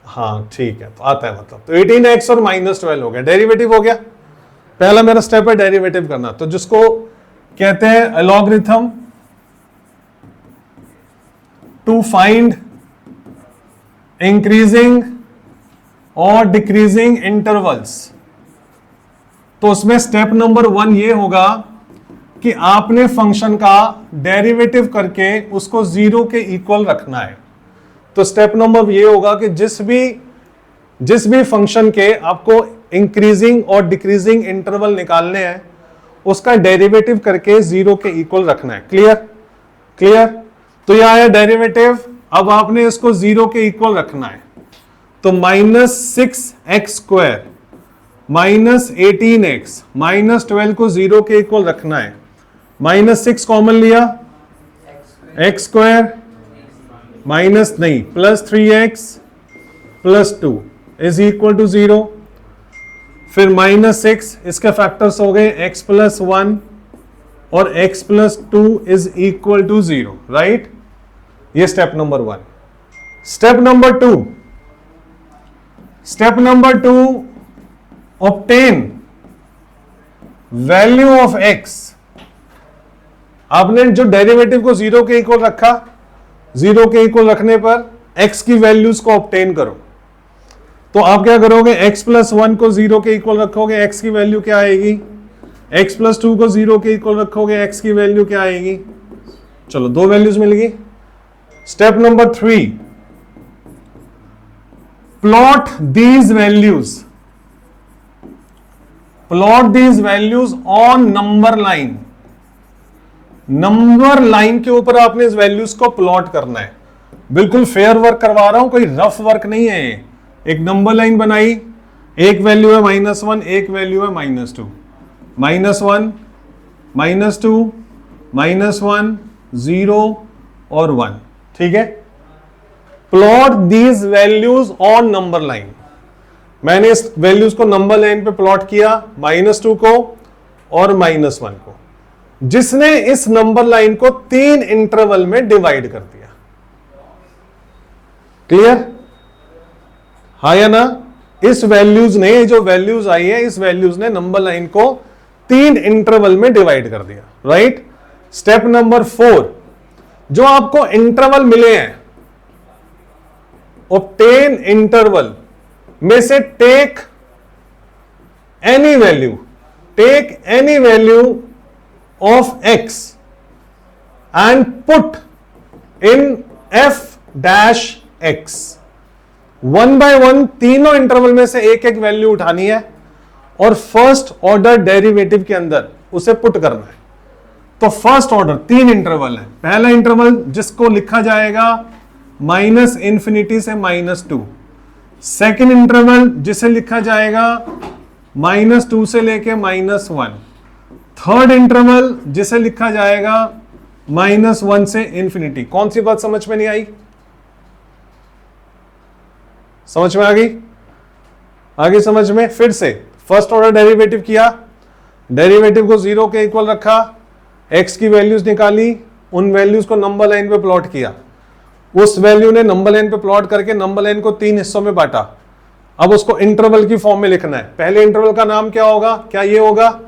हाँ ठीक है, तो आता है मतलब। तो 18x और -12 हो गया, डेरिवेटिव हो गया। पहला मेरा स्टेप है डेरिवेटिव करना, तो जिसको कहते हैं लॉगरिथम टू फाइंड इंक्रीजिंग और डिक्रीजिंग इंटरवल्स। तो उसमें स्टेप नंबर 1 ये होगा कि आपने फंक्शन का डेरिवेटिव करके उसको 0 के इक्वल रखना है। तो स्टेप नंबर ये होगा कि जिस भी फंक्शन के आपको इंक्रीजिंग और डिक्रीजिंग इंटरवल निकालने हैं उसका डेरिवेटिव करके 0 के इक्वल रखना है। क्लियर? तो यह आया डेरिवेटिव, अब आपने इसको 0 के इक्वल रखना है। तो -6x² -18x -12 को 0 के इक्वल रखना है। -6 कॉमन लिया, x² माइनस नहीं +3x +2 इज इक्वल टू 0। फिर -6 इसके फैक्टर्स हो गए x +1 और x +2 is equal to 0, right? ये step number 1। Step number 2 obtain value of x। आपने जो डेरिवेटिव को 0 के इक्वल रखा, 0 के इक्वल रखने पर x की वैल्यूज को ऑब्टेन करो। तो आप क्या करोगे, x +1 को 0 के इक्वल रखोगे, x की वैल्यू क्या आएगी? x +2 को 0 के इक्वल रखोगे, x की वैल्यू क्या आएगी? चलो 2 वैल्यूज मिल गई। Step number 3, plot these values on number line. Number line के ऊपर आपने इस वैल्यूज को प्लॉट करना है। बिल्कुल फेयर वर्क करवा रहा हूं, कोई रफ वर्क नहीं है ये। एक नंबर लाइन बनाई, एक वैल्यू है -1, एक वैल्यू है -2, -1 -2 -1 0 और 1, ठीक है? Plot these values on number line. मैंने इस वैल्यूज को नंबर लाइन पे प्लॉट किया, -2 को और -1 को, जिसने इस नंबर लाइन को 3 इंटरवल में डिवाइड कर दिया। क्लियर? हाँ या ना? इस वैल्यूज ने, जो वैल्यूज आई है, इस वैल्यूज ने नंबर लाइन को 3 इंटरवल में डिवाइड कर दिया, राइट? स्टेप नंबर 4, जो आपको इंटरवल मिले हैं, ऑब्टेन इंटरवल में से take any value of x and put in f-x। 1 by 1 तीनों इंटरवल में से एक एक वैल्यू उठानी है और फर्स्ट ऑर्डर डेरिवेटिव के अंदर उसे पुट करना है। तो फर्स्ट ऑर्डर 3 इंटरवल है। पहला इंटरवल जिसको लिखा जाएगा -∞ से -2, सेकेंड इंटरवल जिसे लिखा जाएगा -2 से लेके -1, थर्ड इंटरवल जिसे लिखा जाएगा -1 से ∞। कौन सी बात समझ में नहीं आई? समझ में आ गई? आगे समझ में? फिर से फर्स्ट ऑर्डर डेरिवेटिव किया, डेरिवेटिव को 0 के इक्वल रखा, x की वैल्यूज निकाली, उन वैल्यूज को नंबर लाइन पे प्लॉट किया, उस वैल्यू ने नंबर लाइन पे प्लॉट करके नंबर लाइन को 3 हिस्सों में बांटा। अब उसको इंटरवल की फॉर्म में लिखना है। पहले इंटरवल का नाम क्या होगा? क्या ये होगा?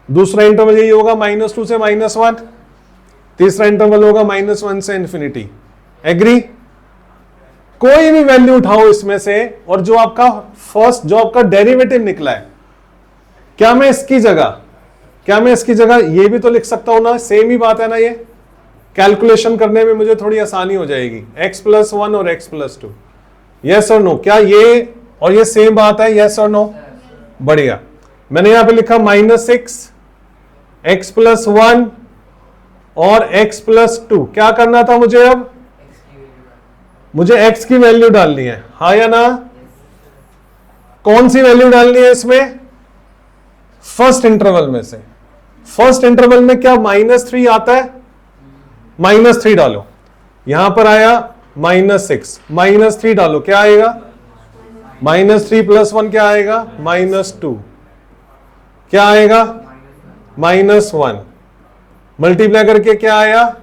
दूसरा इंटरवल यही होगा -2 से -1, तीसरा इंटरवल होगा -1 से ∞। एग्री? कोई भी वैल्यू उठाओ इसमें से, और जो आपका डेरिवेटिव निकला है, क्या मैं इसकी जगह ये भी तो लिख सकता हूं ना? सेम ही बात है ना? ये कैलकुलेशन करने में मुझे थोड़ी आसानी हो जाएगी। x +1 और x +2, यस और नो? क्या ये और ये सेम बात है? यस और नो? बढ़िया। मैंने यहां पे लिखा -6 x +1 और x +2। क्या करना था मुझे? अब मुझे x की वैल्यू डालनी है, हाँ या ना? कौन सी वैल्यू डालनी है इसमें? फर्स्ट इंटरवल में से। फर्स्ट इंटरवल में क्या -3 आता है? -3 डालो। यहां पर आया -6, -3 डालो, क्या आएगा? -3 + 1 क्या आएगा? -2। क्या आएगा? -1। मल्टीप्लाई करके क्या आया?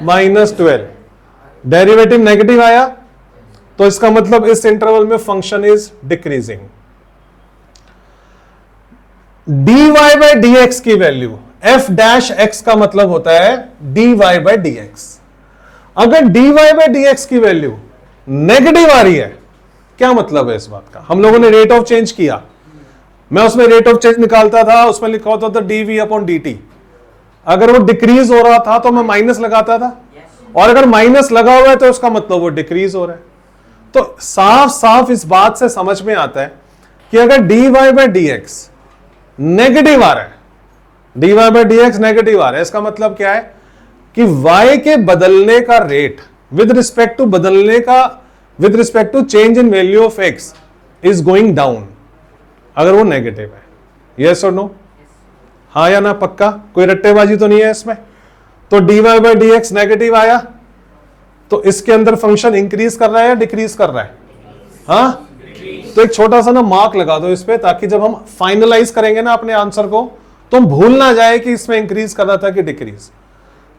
-12। डेरिवेटिव नेगेटिव आया, तो इसका मतलब इस इंटरवल में फंक्शन इज डिक्रीजिंग। dy/dx की वैल्यू f' का मतलब होता है dy/dx। अगर dy/dx की वैल्यू नेगेटिव आ रही है, क्या मतलब है इस बात का? हम लोगों ने रेट ऑफ चेंज किया, मैं उसमें रेट ऑफ चेंज निकालता था, उसमें लिखा होता था dv/dt। अगर वो डिक्रीज हो रहा था तो मैं माइनस लगाता था, और अगर माइनस लगा हुआ है तो उसका मतलब वो डिक्रीज हो रहा है। तो साफ साफ इस बात से समझ में आता है कि अगर dy by D x negative आ रहा है, dy by D x negative आ रहा है, इसका मतलब क्या है कि y के बदलने का rate with respect to change in value of x is going down, अगर वो नेगेटिव है। यस और नो, हाँ या ना, पक्का, कोई रट्टेबाजी तो नहीं है इसमें। तो dy by D x negative आया तो इसके अंदर फंक्शन इंक्रीज कर रहा है या डिक्रीज कर रहा है? हाँ, तो एक छोटा सा ना मार्क लगा दो इस पे, ताकि जब हम फाइनलाइज करेंगे ना अपने आंसर को तो हम भूल ना जाए कि इसमें इंक्रीज कर रहा था कि डिक्रीज।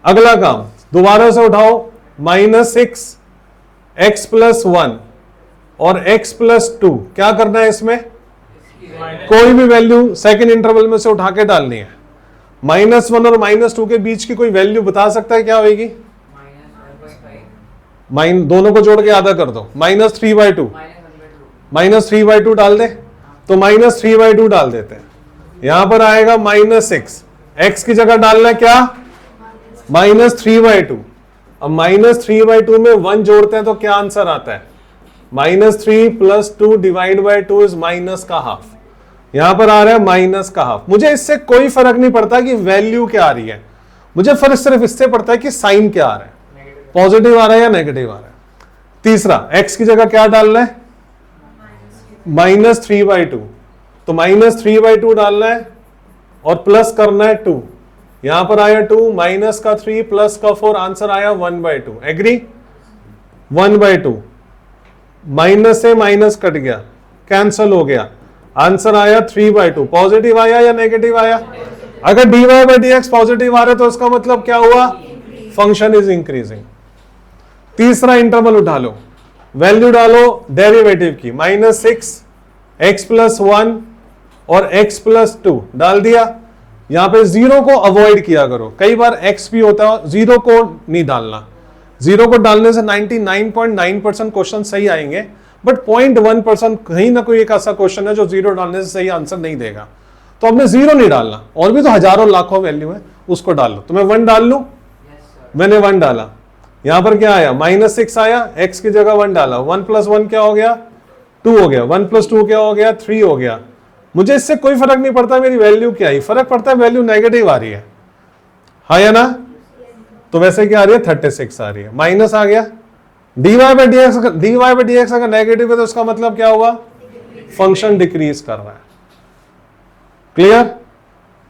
अगला काम दोबारा से उठाओ, -6 x + 1 और x + 2, क्या करना है इसमें? कोई भी वैल्यू सेकंड इंटरवल में से उठा के डालनी है। -1 और -2 के बीच की कोई वैल्यू बता सकता है क्या होगी? दोनों को जोड़ के आधा कर दो, -3/2, -3/2 डाल दे, तो -3/2 डाल देते हैं। यहां पर आएगा -6, x की जगह डालना है क्या? -3/2। अब -3/2 में 1 जोड़ते हैं तो क्या आंसर आता है? -3 + 2 / 2 इज माइनस का हाफ। यहां पर आ रहा है माइनस का हाफ। मुझे इससे कोई फर्क नहीं पड़ता कि वैल्यू क्या आ रही है, मुझे फर्क सिर्फ इससे पड़ता है कि साइन क्या आ रहा है, पॉजिटिव आ रहा है या नेगेटिव आ रहा है। तीसरा, x की जगह क्या डालना है? -3/2, तो -3/2 डालना है और प्लस करना है 2। यहां पर आया 2, माइनस का 3 प्लस का 4, आंसर आया 1/2। एग्री? 1/2, माइनस से माइनस कट गया, कैंसल हो गया, आंसर आया 3/2। पॉजिटिव आया या नेगेटिव आया? अगर dy by D x positive आ रहा है तो इसका मतलब क्या हुआ? Function is increasing. तीसरा इंटरवल उठा लो, वैल्यू डालो डेरिवेटिव की, -6 x + 1 और x + 2 डाल दिया। यहां पे 0 को अवॉइड किया करो, कई बार x भी होता है, 0 को नहीं डालना। 0 को डालने से 99.9% क्वेश्चन सही आएंगे, बट 0.1% कहीं ना कोई एक ऐसा क्वेश्चन है जो 0 डालने से सही आंसर नहीं देगा, तो हमने 0 नहीं डालना। और भी तो हजारों लाखों वैल्यू है, उसको डाल लो। तो मैं 1 डाल लू, मैंने 1 डाला, यहां पर क्या आया? -6 आया, x की जगह 1 डाला, 1 + 1 क्या हो गया? 2 हो गया, 1 + 2 क्या हो गया? 3 हो गया। मुझे इससे कोई फर्क नहीं पड़ता मेरी वैल्यू क्या आई, फर्क पड़ता है वैल्यू नेगेटिव आ रही है, हाँ या ना? तो वैसे क्या आ रही है? 36 आ रही है, माइनस आ गया। dy बाई डी एक्स अगर नेगेटिव है तो उसका मतलब क्या हुआ? फंक्शन डिक्रीज कर रहा है। क्लियर?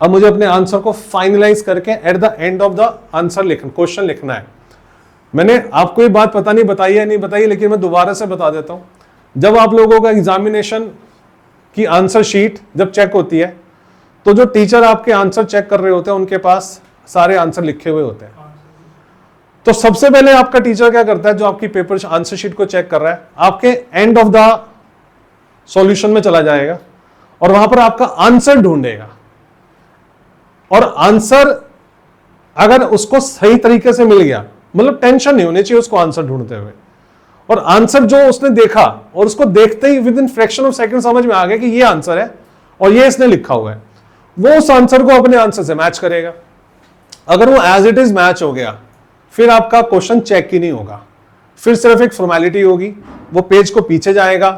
अब मुझे अपने आंसर को फाइनलाइज करके at the end of the answer question लिखना है। मैंने आपको ये बात पता नहीं बताई है नहीं बताई, लेकिन मैं दोबारा से बता देता हूं। जब आप लोगों का एग्जामिनेशन की आंसर शीट जब चेक होती है तो जो टीचर आपके आंसर चेक कर रहे होते हैं उनके पास सारे आंसर लिखे हुए होते हैं। तो सबसे पहले आपका टीचर क्या करता है, जो आपकी पेपर आंसर शीट को चेक कर रहा है, आपके एंड ऑफ द सॉल्यूशन में चला जाएगा और वहां पर आपका आंसर ढूंढेगा, और आंसर अगर उसको सही तरीके से मिल गया, मतलब टेंशन नहीं होनी चाहिए उसको आंसर ढूंढते हुए, और आंसर जो उसने देखा और उसको देखते ही within fraction of second समझ में आ गया कि ये आंसर है और ये इसने लिखा हुआ है, वो उस आंसर को अपने आंसर से मैच करेगा। अगर वो एज इट इज मैच हो गया, फिर आपका क्वेश्चन चेक ही नहीं होगा, फिर सिर्फ एक फॉर्मेलिटी होगी। वो पेज को पीछे जाएगा,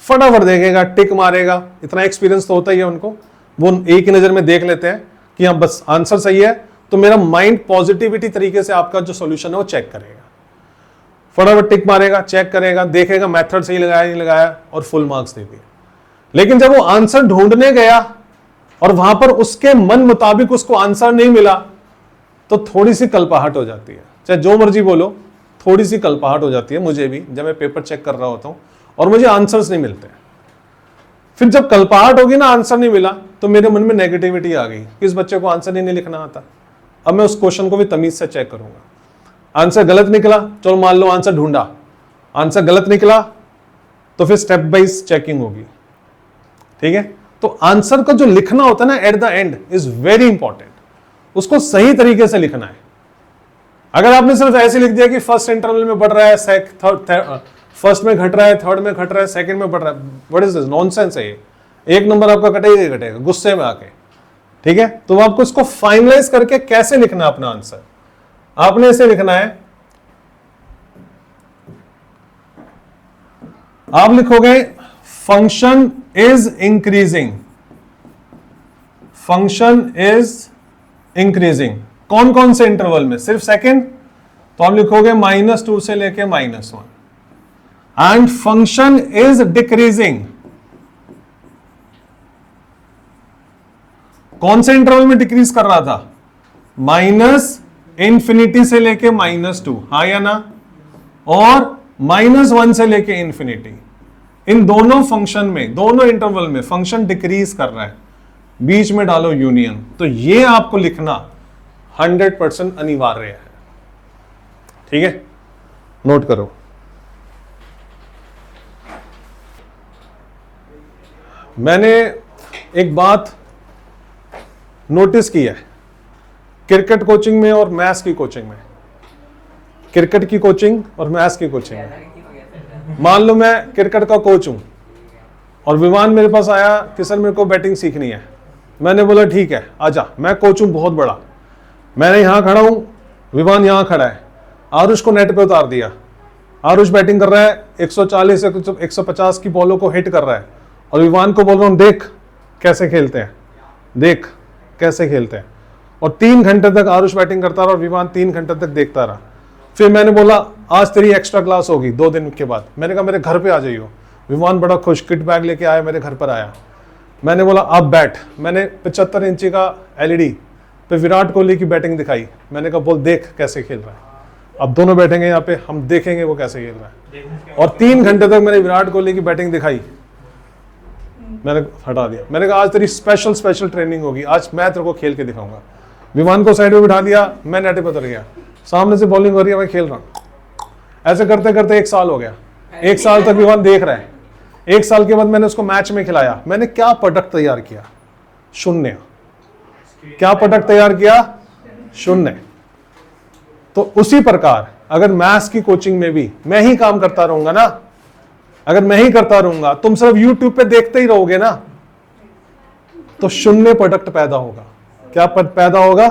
फटाफट देखेगा, टिक मारेगा, इतना एक्सपीरियंस तो होता ही है उनको, वो एक ही नजर में देख लेते हैं कि हाँ बस आंसर सही है, तो मेरा माइंड पॉजिटिविटी तरीके से आपका जो सॉल्यूशन है वो चेक करेगा, फटाफट टिक मारेगा, चेक करेगा, देखेगा मेथड सही लगाया नहीं लगाया, और फुल मार्क्स दे दिए। लेकिन जब वो आंसर ढूंढने गया और वहां पर उसके मन मुताबिक उसको आंसर नहीं मिला, तो थोड़ी सी कल्पाहट हो जाती है, चाहे जो मर्जी बोलो, थोड़ी सी कल्पाहट हो जाती है मुझे भी, जब मैं पेपर चेक कर रहा होता हूं और मुझे आंसर्स नहीं मिलते। फिर जब कल्पाहट होगी ना, आंसर नहीं मिला, तो मेरे मन में नेगेटिविटी आ गई कि इस बच्चे को आंसर ही नहीं लिखना आता। अब मैं उस क्वेश्चन को भी तमीज से चेक करूंगा। आंसर गलत निकला, चलो मान लो आंसर ढूंढा, आंसर गलत निकला, तो फिर स्टेप वाइज चेकिंग होगी, ठीक है। तो आंसर का जो लिखना होता है ना at the end is very important, उसको सही तरीके से लिखना है। अगर आपने सिर्फ ऐसे लिख दिया कि फर्स्ट इंटरवल में बढ़ रहा है, फर्स्ट में घट रहा है, थर्ड में घट रहा है, सेकंड में बढ़ रहा है, व्हाट इज दिस नॉनसेंस है ये। एक नंबर आपका कटेगा ही कटेगा गुस्से में आके, ठीक है, तो आपको इसको फाइनलाइज करके कैसे लिखना अपना आंसर, आपने इसे लिखना है, आप लिखोगे function is increasing, function is increasing, कौन कौन से इंटरवल में, सिर्फ सेकंड, तो आप लिखोगे -2 से लेके -1, एंड फंक्शन इज डिक्रीजिंग, कौन से इंटरवल में डिक्रीज कर रहा था, -∞ से लेके -2, हाँ या ना, और -1 से लेके इन्फिनिटी, इन दोनों फंक्शन में, दोनों इंटरवल में फंक्शन डिक्रीज कर रहा है, बीच में डालो यूनियन, तो ये आपको लिखना 100% अनिवार्य है, ठीक है, नोट करो। मैंने एक बात नोटिस की है क्रिकेट कोचिंग में और मैथ्स की कोचिंग में, क्रिकेट की कोचिंग और मैथ्स की कोचिंग में, मान लो मैं क्रिकेट का कोच हूं और विमान मेरे पास आया कि सर मेरे को बैटिंग सीखनी है, मैंने बोला ठीक है आजा, मैं कोच हूं बहुत बड़ा, मैंने यहां खड़ा हूं, विमान यहां खड़ा है, आरुष को नेट पे उतार दिया, आरुष बैटिंग कर रहा है, 140 150 की बॉलों को हिट कर रहा है, और विमान को बोल रहा हूं देख कैसे खेलते हैं, देख कैसे खेलते हैं, और 3 घंटे तक आरुष बैटिंग करता रहा और विमान 3 घंटे तक देखता रहा। फिर मैंने बोला आज तेरी एक्स्ट्रा क्लास होगी 2 दिन के बाद, मैंने कहा मेरे घर पे आ जाइयो, विमान बड़ा खुश, किट बैग लेके आया, मेरे घर पर आया, मैंने बोला अब बैठ, मैंने 75 इंची का LED पे विराट कोहली की बैटिंग दिखाई, मैंने कहा बोल देख कैसे खेल रहा है, अब दोनों बैठेंगे यहाँ पे, हम देखेंगे वो कैसे खेल रहा है, और 3 घंटे तक मैंने विराट कोहली की बैटिंग दिखाई, मैंने हटा दिया, मैंने कहा आज तेरी स्पेशल ट्रेनिंग होगी, आज मैं तेरे को खेल के दिखाऊंगा, विमान को साइड में बिठा दिया, मैं नेट पे उतर गया, सामने से बॉलिंग हो रही है, मैं खेल रहा हूँ, ऐसे करते करते 1 साल हो गया, 1 साल तक विमान देख रहा है, 1 साल के बाद मैंने उसको मैच में खिलाया, मैंने क्या प्रोडक्ट तैयार किया, 0, क्या प्रोडक्ट तैयार किया, 0। तो उसी प्रकार अगर मैथ्स की कोचिंग में भी मैं ही काम करता रहूंगा ना, अगर मैं ही करता रहूंगा, तुम सिर्फ YouTube पे देखते ही रहोगे ना, तो 0 प्रोडक्ट पैदा होगा, क्या पैदा होगा,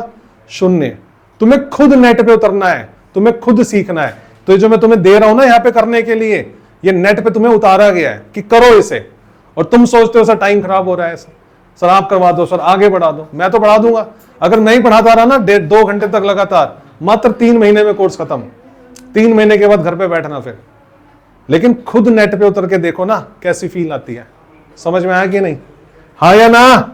0। तुम्हें खुद नेट पे उतरना है, तुम्हें खुद सीखना है, तो ये जो मैं तुम्हें दे रहा हूं ना यहाँ पे करने के लिए, ये नेट पे तुम्हें उतारा गया है कि करो इसे, और तुम सोचते हो सर टाइम खराब हो रहा है, सर आप करवा दो, सर आगे बढ़ा दो, मैं तो बढ़ा दूंगा, अगर नहीं पढ़ाता रहा ना 1.5-2 घंटे तक लगातार, मात्र 3 महीने में कोर्स खत्म, 3 महीने के बाद घर पे बैठना फिर, लेकिन खुद नेट पे उतर के देखो ना कैसी फील आती है, समझ में आया कि नहीं, हाँ या ना।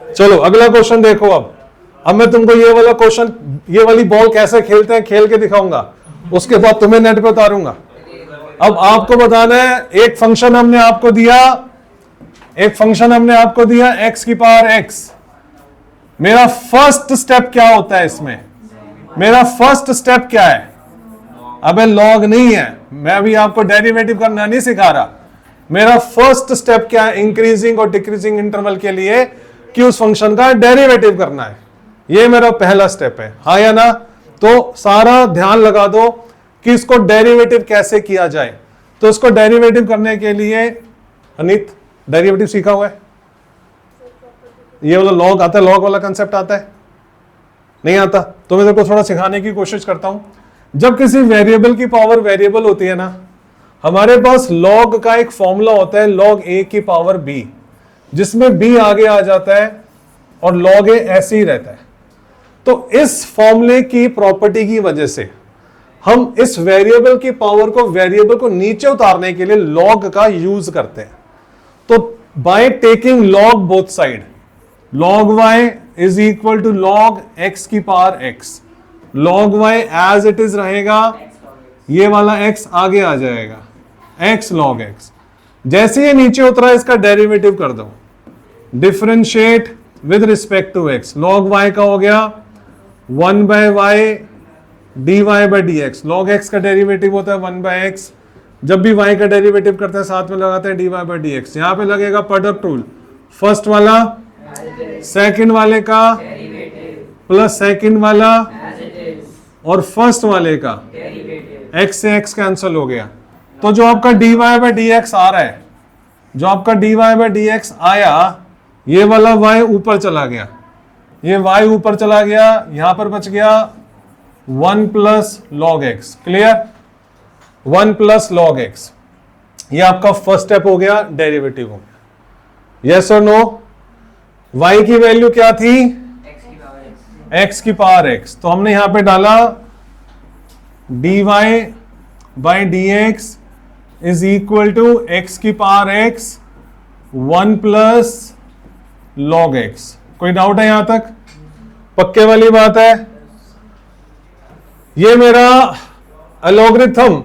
चलो अगला क्वेश्चन देखो, अब मैं तुमको ये वाला क्वेश्चन, ये वाली बॉल कैसे खेलते हैं खेल के दिखाऊंगा, उसके बाद तुम्हें नेट पे उतारूंगा। अब आपको बताना है, एक फंक्शन हमने आपको दिया, x की पावर x, मेरा फर्स्ट स्टेप क्या होता है इसमें, मेरा फर्स्ट स्टेप क्या है, अबे लॉग नहीं है, मैं अभी आपको डेरिवेटिव करना नहीं सिखा रहा, मेरा फर्स्ट स्टेप क्या है इंक्रीजिंग और डिक्रीजिंग इंटरवल के लिए, कि उस फंक्शन का डेरिवेटिव करना है, ये मेरा पहला स्टेप है, हाँ या ना। तो सारा ध्यान लगा दो कि इसको डेरिवेटिव कैसे किया जाए, तो इसको डेरिवेटिव करने के लिए, अनित डेरिवेटिव सीखा हुआ है, ये वाला लॉग आता है, लॉग वाला कंसेप्ट आता है, नहीं आता, तो मैं तेरे को थोड़ा सिखाने की कोशिश करता हूं। जब किसी वेरिएबल की पावर वेरिएबल होती है ना, हमारे पास लॉग का एक फॉर्मूला होता है, log a की पावर b, जिसमें b आगे आ जाता है और log a ऐसे ही रहता है। तो इस फॉर्मूले की प्रॉपर्टी की वजह से हम इस वेरिएबल की पावर को, वेरिएबल को नीचे उतारने के लिए log का यूज करते हैं। तो by taking log both side, log y is equal to log x की power x, log y as it is रहेगा, ये वाला x आगे आ जाएगा, x log x, जैसे ये नीचे उतरा इसका डेरिवेटिव कर दो, differentiate with respect to x, log y का हो गया 1/y dy by dx, log x का डेरिवेटिव होता है 1/x, जब भी y का डेरिवेटिव करते हैं साथ में लगाते हैं dy by dx, यहां पे लगेगा प्रोडक्ट रूल, फर्स्ट वाला सेकंड वाले का प्लस सेकंड वाला और फर्स्ट वाले का, x से x कैंसिल हो गया, तो जो आपका dy by dx आ रहा है, जो आपका dy by dx आया, ये वाला y ऊपर चला गया, ये y ऊपर चला गया, यहां पर बच गया 1 plus log x. Clear? 1 plus log x, ये आपका फर्स्ट स्टेप हो गया, डेरिवेटिव हो गया। यस और नो? y की वैल्यू क्या थी? x की पावर x। तो हमने यहां पे डाला dy by D x is equal to x की power x 1 plus log x. कोई डाउट है यहां तक? पक्के वाली बात है? ये मेरा algorithm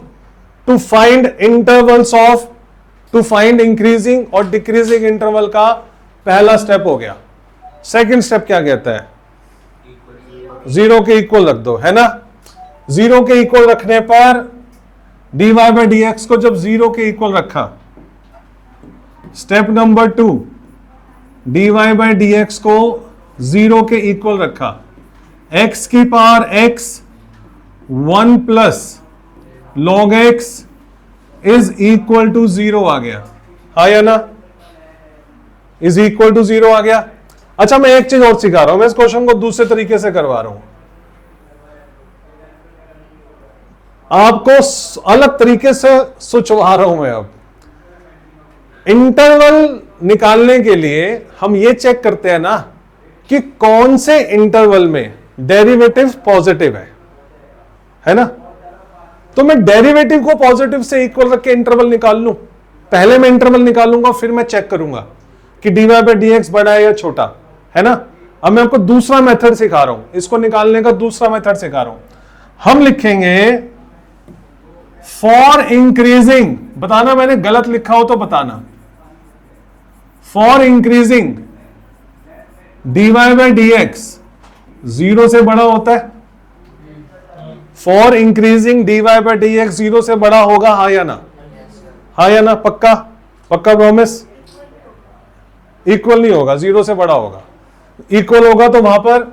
to find intervals of, to find increasing और डिक्रीजिंग इंटरवल का पहला स्टेप हो गया। सेकंड स्टेप क्या कहता है? जीरो के इक्वल रख दो, है ना? जीरो के इक्वल रखने पर dy बाई डी एक्स को जब जीरो के इक्वल रखा, step number 2, dy by D X को जीरो के इक्वल रखा, x की power x 1 plus log x is equal to 0 आ गया। हाँ या ना? इज इक्वल टू 0 आ गया। अच्छा, मैं एक चीज और सिखा रहा हूं, मैं इस क्वेश्चन को दूसरे तरीके से करवा रहा हूं, आपको अलग तरीके से सोचवा रहा हूं मैं। अब इंटरवल निकालने के लिए हम ये चेक करते हैं ना कि कौन से इंटरवल में डेरिवेटिव पॉजिटिव है ना? तो मैं डेरिवेटिव को पॉजिटिव से इक्वल रख के इंटरवल निकाल लूं। पहले मैं इंटरवल निकालूंगा, फिर मैं चेक करूंगा कि dy बाई डी एक्स बड़ा है या छोटा है ना। अब मैं आपको दूसरा मेथड सिखा रहा हूं, इसको निकालने का दूसरा मेथड सिखा रहा हूं। हम लिखेंगे फॉर इंक्रीजिंग, बताना मैंने गलत लिखा हो तो बताना, for increasing dy by D x 0 से बड़ा होता है। For increasing dy by D x 0 से बड़ा होगा, हाँ या ना? हाँ या ना? पक्का? पक्का प्रॉमिस? इक्वल नहीं होगा, 0 से बड़ा होगा। इक्वल होगा तो वहां पर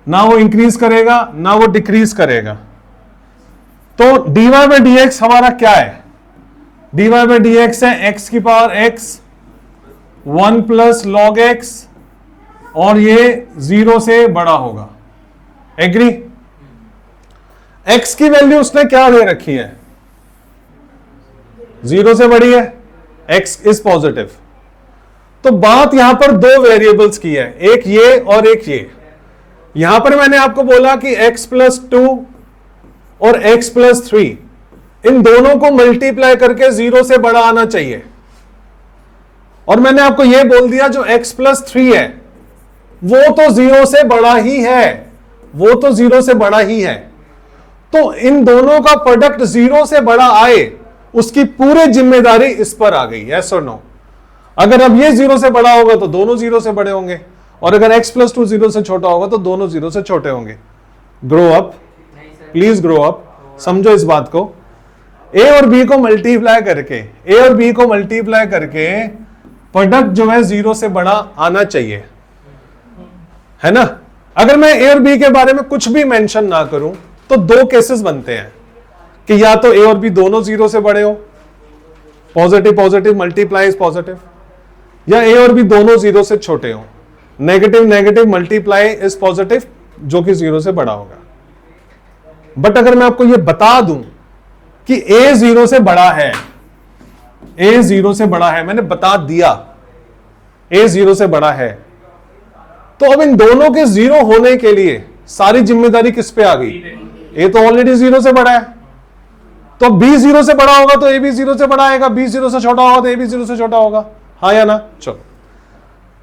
ना वो इंक्रीज करेगा ना वो डिक्रीज करेगा। तो dy बाई डी एक्स हमारा क्या है? dy बाई डी एक्स है x की power x 1 plus log x, और ये 0 से बड़ा होगा। एग्री? x की वैल्यू उसने क्या दे रखी है? 0 से बड़ी है, x इज पॉजिटिव। तो बात यहां पर दो वेरिएबल्स की है, एक ये और एक ये। यहां पर मैंने आपको बोला कि x प्लस 2 और x प्लस 3, इन दोनों को मल्टीप्लाई करके 0 से बड़ा आना चाहिए। और मैंने आपको यह बोल दिया जो x प्लस 3 है वो तो 0 से बड़ा ही है, वो तो 0 से बड़ा ही है। तो इन दोनों का प्रोडक्ट 0 से बड़ा आए, उसकी पूरी जिम्मेदारी इस पर आ गई। यस और नो? अगर अब ये 0 से बड़ा होगा तो दोनों 0 से बड़े होंगे, और अगर x प्लस 2 0 से छोटा होगा तो दोनों 0 से छोटे होंगे। Grow up, please grow up. समझो इस बात को। a और b को मल्टीप्लाई करके, a और b को मल्टीप्लाई करके प्रोडक्ट जो है 0 से बड़ा आना चाहिए, है ना? अगर मैं a और b के बारे में कुछ भी मेंशन ना करूं तो दो केसेस बनते हैं कि या तो a और b दोनों 0 से बड़े हो, positive positive multiply is positive, या a और b दोनों 0 से छोटे हो, negative negative multiply is positive, जो कि 0 से बड़ा होगा। बट अगर मैं आपको यह बता दूं कि a 0 से बड़ा है, a 0 से बड़ा है, मैंने बता दिया a 0 से बड़ा है, तो अब इन दोनों के 0 होने के लिए सारी जिम्मेदारी किस पे आ गई? a तो ऑलरेडी 0 से बड़ा है, तो b 0 से बड़ा होगा तो a भी 0 से बड़ा आएगा, b 0 से छोटा होगा तो a भी 0 से छोटा होगा। हाँ या ना? चलो,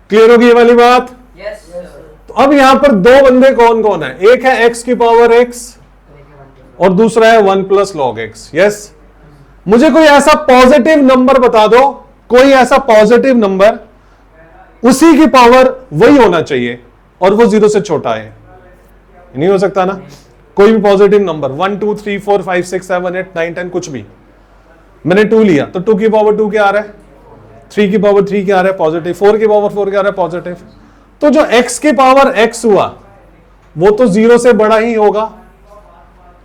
क्लियर होगी ये वाली बात? Yes, sir. तो अब यहां पर दो बंदे कौन कौन है? एक है x की पावर x और दूसरा है 1 प्लस लॉग x। यस? मुझे कोई ऐसा पॉजिटिव नंबर बता दो, कोई ऐसा पॉजिटिव नंबर, उसी की पावर वही होना चाहिए और वो 0 से छोटा है। नहीं हो सकता ना? कोई भी पॉजिटिव नंबर 1 2 3 4 5 6 7 8 9 10 कुछ भी, मैंने 2 लिया तो 2 की पावर 2 क्या आ रहा है? 3 की पावर 3 क्या आ रहा है? पॉजिटिव। 4 की पावर 4 क्या आ रहा है? पॉजिटिव। तो जो x की पावर x हुआ वो तो 0 से बड़ा ही होगा,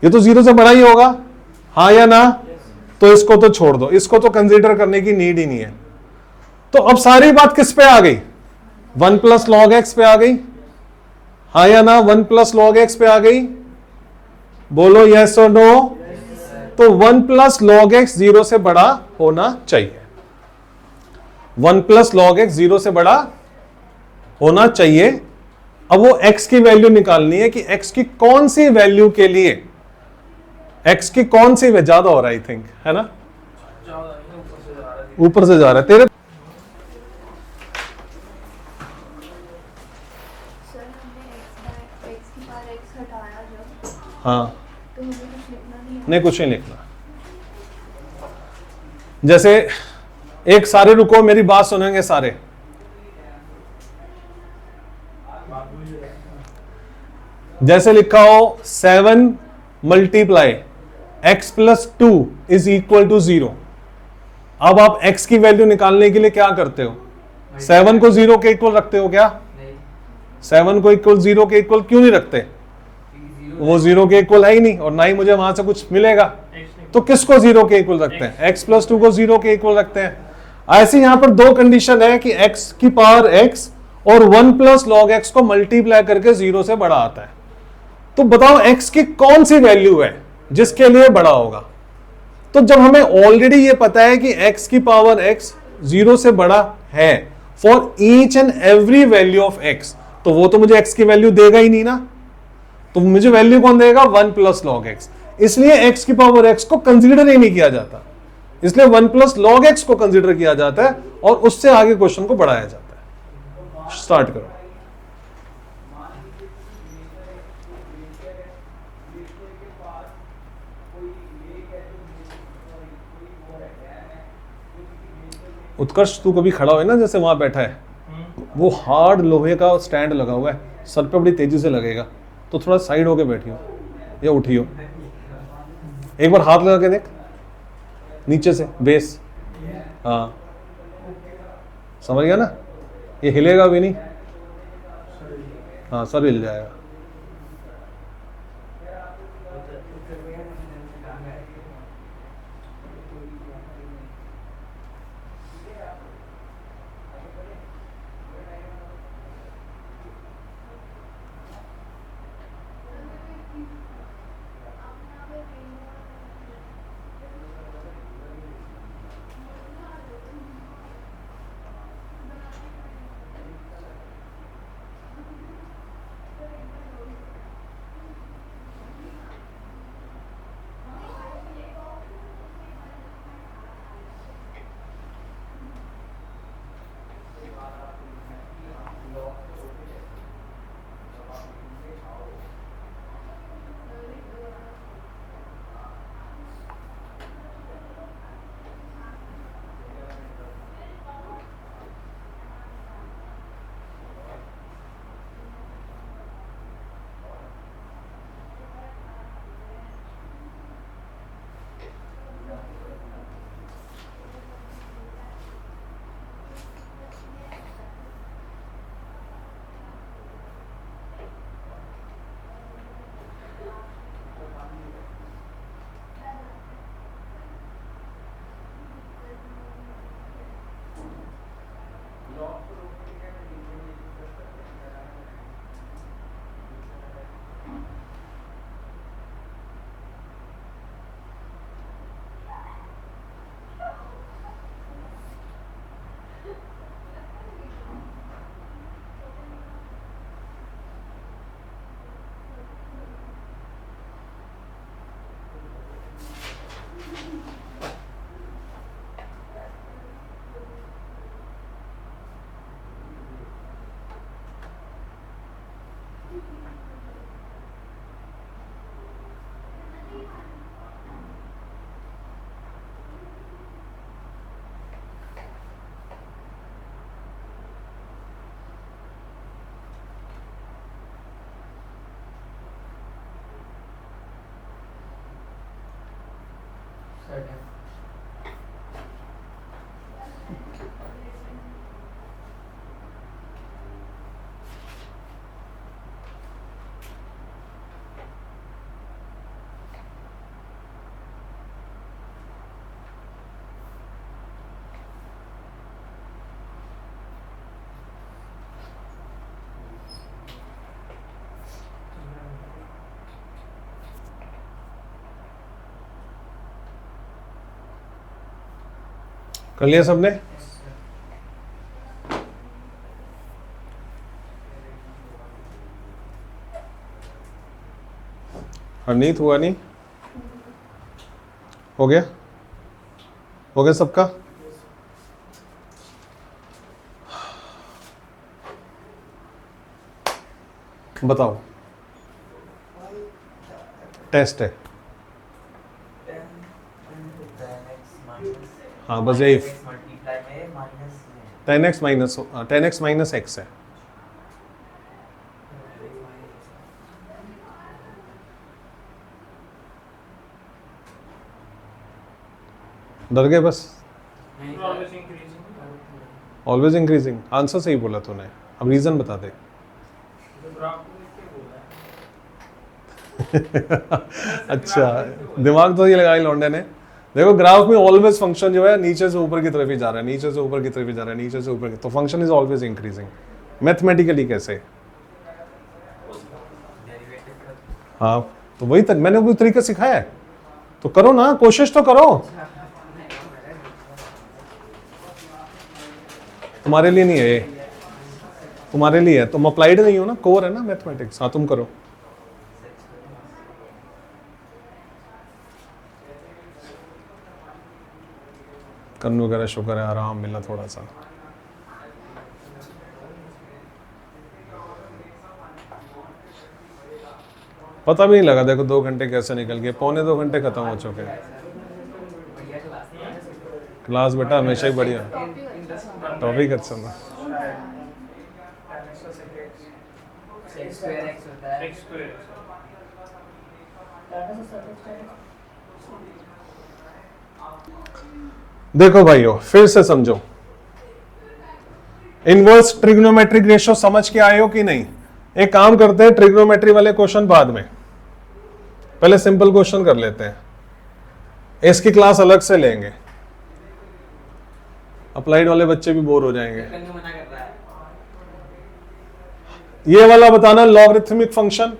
ये तो 0 से बड़ा ही होगा। हाँ या ना? तो इसको तो छोड़ दो, इसको तो कंसीडर करने की नीड ही नहीं है। तो अब सारी बात किस पे आ गई? 1 प्लस लॉग x पे आ गई। हाँ या ना? 1 प्लस लॉग एक्स पे आ गई, बोलो यस और नो। तो 1 प्लस लॉग एक्स 0 से बड़ा होना चाहिए। 1 प्लस लॉग एक्स 0 से बड़ा होना चाहिए। अब वो x की वैल्यू निकालनी है कि x की कौन सी वैल्यू के लिए, x की कौन सी ज्यादा हो रहा है, आई थिंक, है ना? ऊपर से जा रहा है तेरे। सर हमने x की पावर x हटाया जब, हाँ, तो हमें कुछ लिखना नहीं है। नहीं कुछ नहीं लिखना। जैसे एक सारे रुको, मेरी बात सुनेंगे सारे। जैसे लिखा हो 7 multiply x plus 2 is equal to 0। अब आप x की वैल्यू निकालने के लिए क्या करते हो? 7 को 0 के इक्वल रखते हो क्या? नहीं, 7 को इक्वल 0 के इक्वल क्यों नहीं रखते? क्योंकि वो 0 के इक्वल है ही नहीं, और ना ही मुझे वहां से कुछ मिलेगा। तो किसको 0 के इक्वल रखते हैं? x प्लस 2 को 0 के इक्वल रखते हैं। ऐसे यहां पर दो कंडीशन है कि x की पावर x और 1 प्लस लॉग x को मल्टीप्लाई करके 0 से बड़ा आता है। तो बताओ x की कौन सी वैल्यू है जिसके लिए बड़ा होगा? तो जब हमें ऑलरेडी ये पता है कि x की पावर x 0 से बड़ा है for each and every value of x, तो वो तो मुझे x की वैल्यू देगा ही नहीं ना। तो मुझे वैल्यू कौन देगा? 1 प्लस लॉग x। इसलिए x की पावर x को कंसीडर ही नहीं किया जाता, इसलिए 1 प्लस लॉग x को कंसीडर किया जाता है और उससे आगे क्वेश्चन को बढ़ाया जाता है। स्टार्ट करो। उत्कर्ष, तू कभी खड़ा हो ना, जैसे वहां बैठा है, वो हार्ड लोहे का स्टैंड लगा हुआ है, सर पे बड़ी तेजी से लगेगा, तो थोड़ा साइड होके बैठियो या उठियो। एक बार हाथ लगा के देख नीचे से, बेस। हाँ, समझ गया ना? ये हिलेगा भी नहीं। हाँ, सर हिल जाएगा। कर लिया सबने? हरनीत हुआ नहीं? हो गया? हो गया सबका? बताओ, टेस्ट है। हाँ बस यही, 10x माइनस x है। डर गए बस? Always increasing. Always increasing, answer सही बोला तूने, अब रीजन बता दे। तो ग्राफ को देख के बोला है। अच्छा, दिमाग तो ये लगाई लौंडे ने। देखो ग्राफ में ऑलवेज फंक्शन जो है नीचे से ऊपर की तरफ ही जा रहा है, नीचे से ऊपर की तरफ ही जा रहा है, नीचे से ऊपर की, तो function is always increasing. Mathematically कैसे? हाँ तो वही तक मैंने वो तरीका सिखाया है, तो करो ना, कोशिश तो करो। तुम्हारे लिए नहीं है ये, तुम्हारे लिए है, तुम अप्लाइड नहीं हो ना, कोर है ना मैथमेटिक्स। हाँ तुम करो। कन्नू वगैरह शुक्र है, आराम मिला थोड़ा सा। पता भी नहीं लगा, देखो 2 घंटे कैसे निकल गए, पौने 2 घंटे खत्म हो चुके हैं। क्लास बेटा हमेशा ही बढ़िया, टॉपिक अच्छा था। X square x होता है। X square है। देखो भाइयों फिर से समझो, इनवर्स ट्रिग्नोमेट्रिक रेशियो समझ के आए हो कि नहीं? एक काम करते हैं, ट्रिग्नोमेट्री वाले क्वेश्चन बाद में, पहले सिंपल क्वेश्चन कर लेते हैं। इसकी क्लास अलग से लेंगे, अप्लाइड वाले बच्चे भी बोर हो जाएंगे। कन्नू मना कर रहा है। ये वाला बताना, लॉगरिथमिक फंक्शन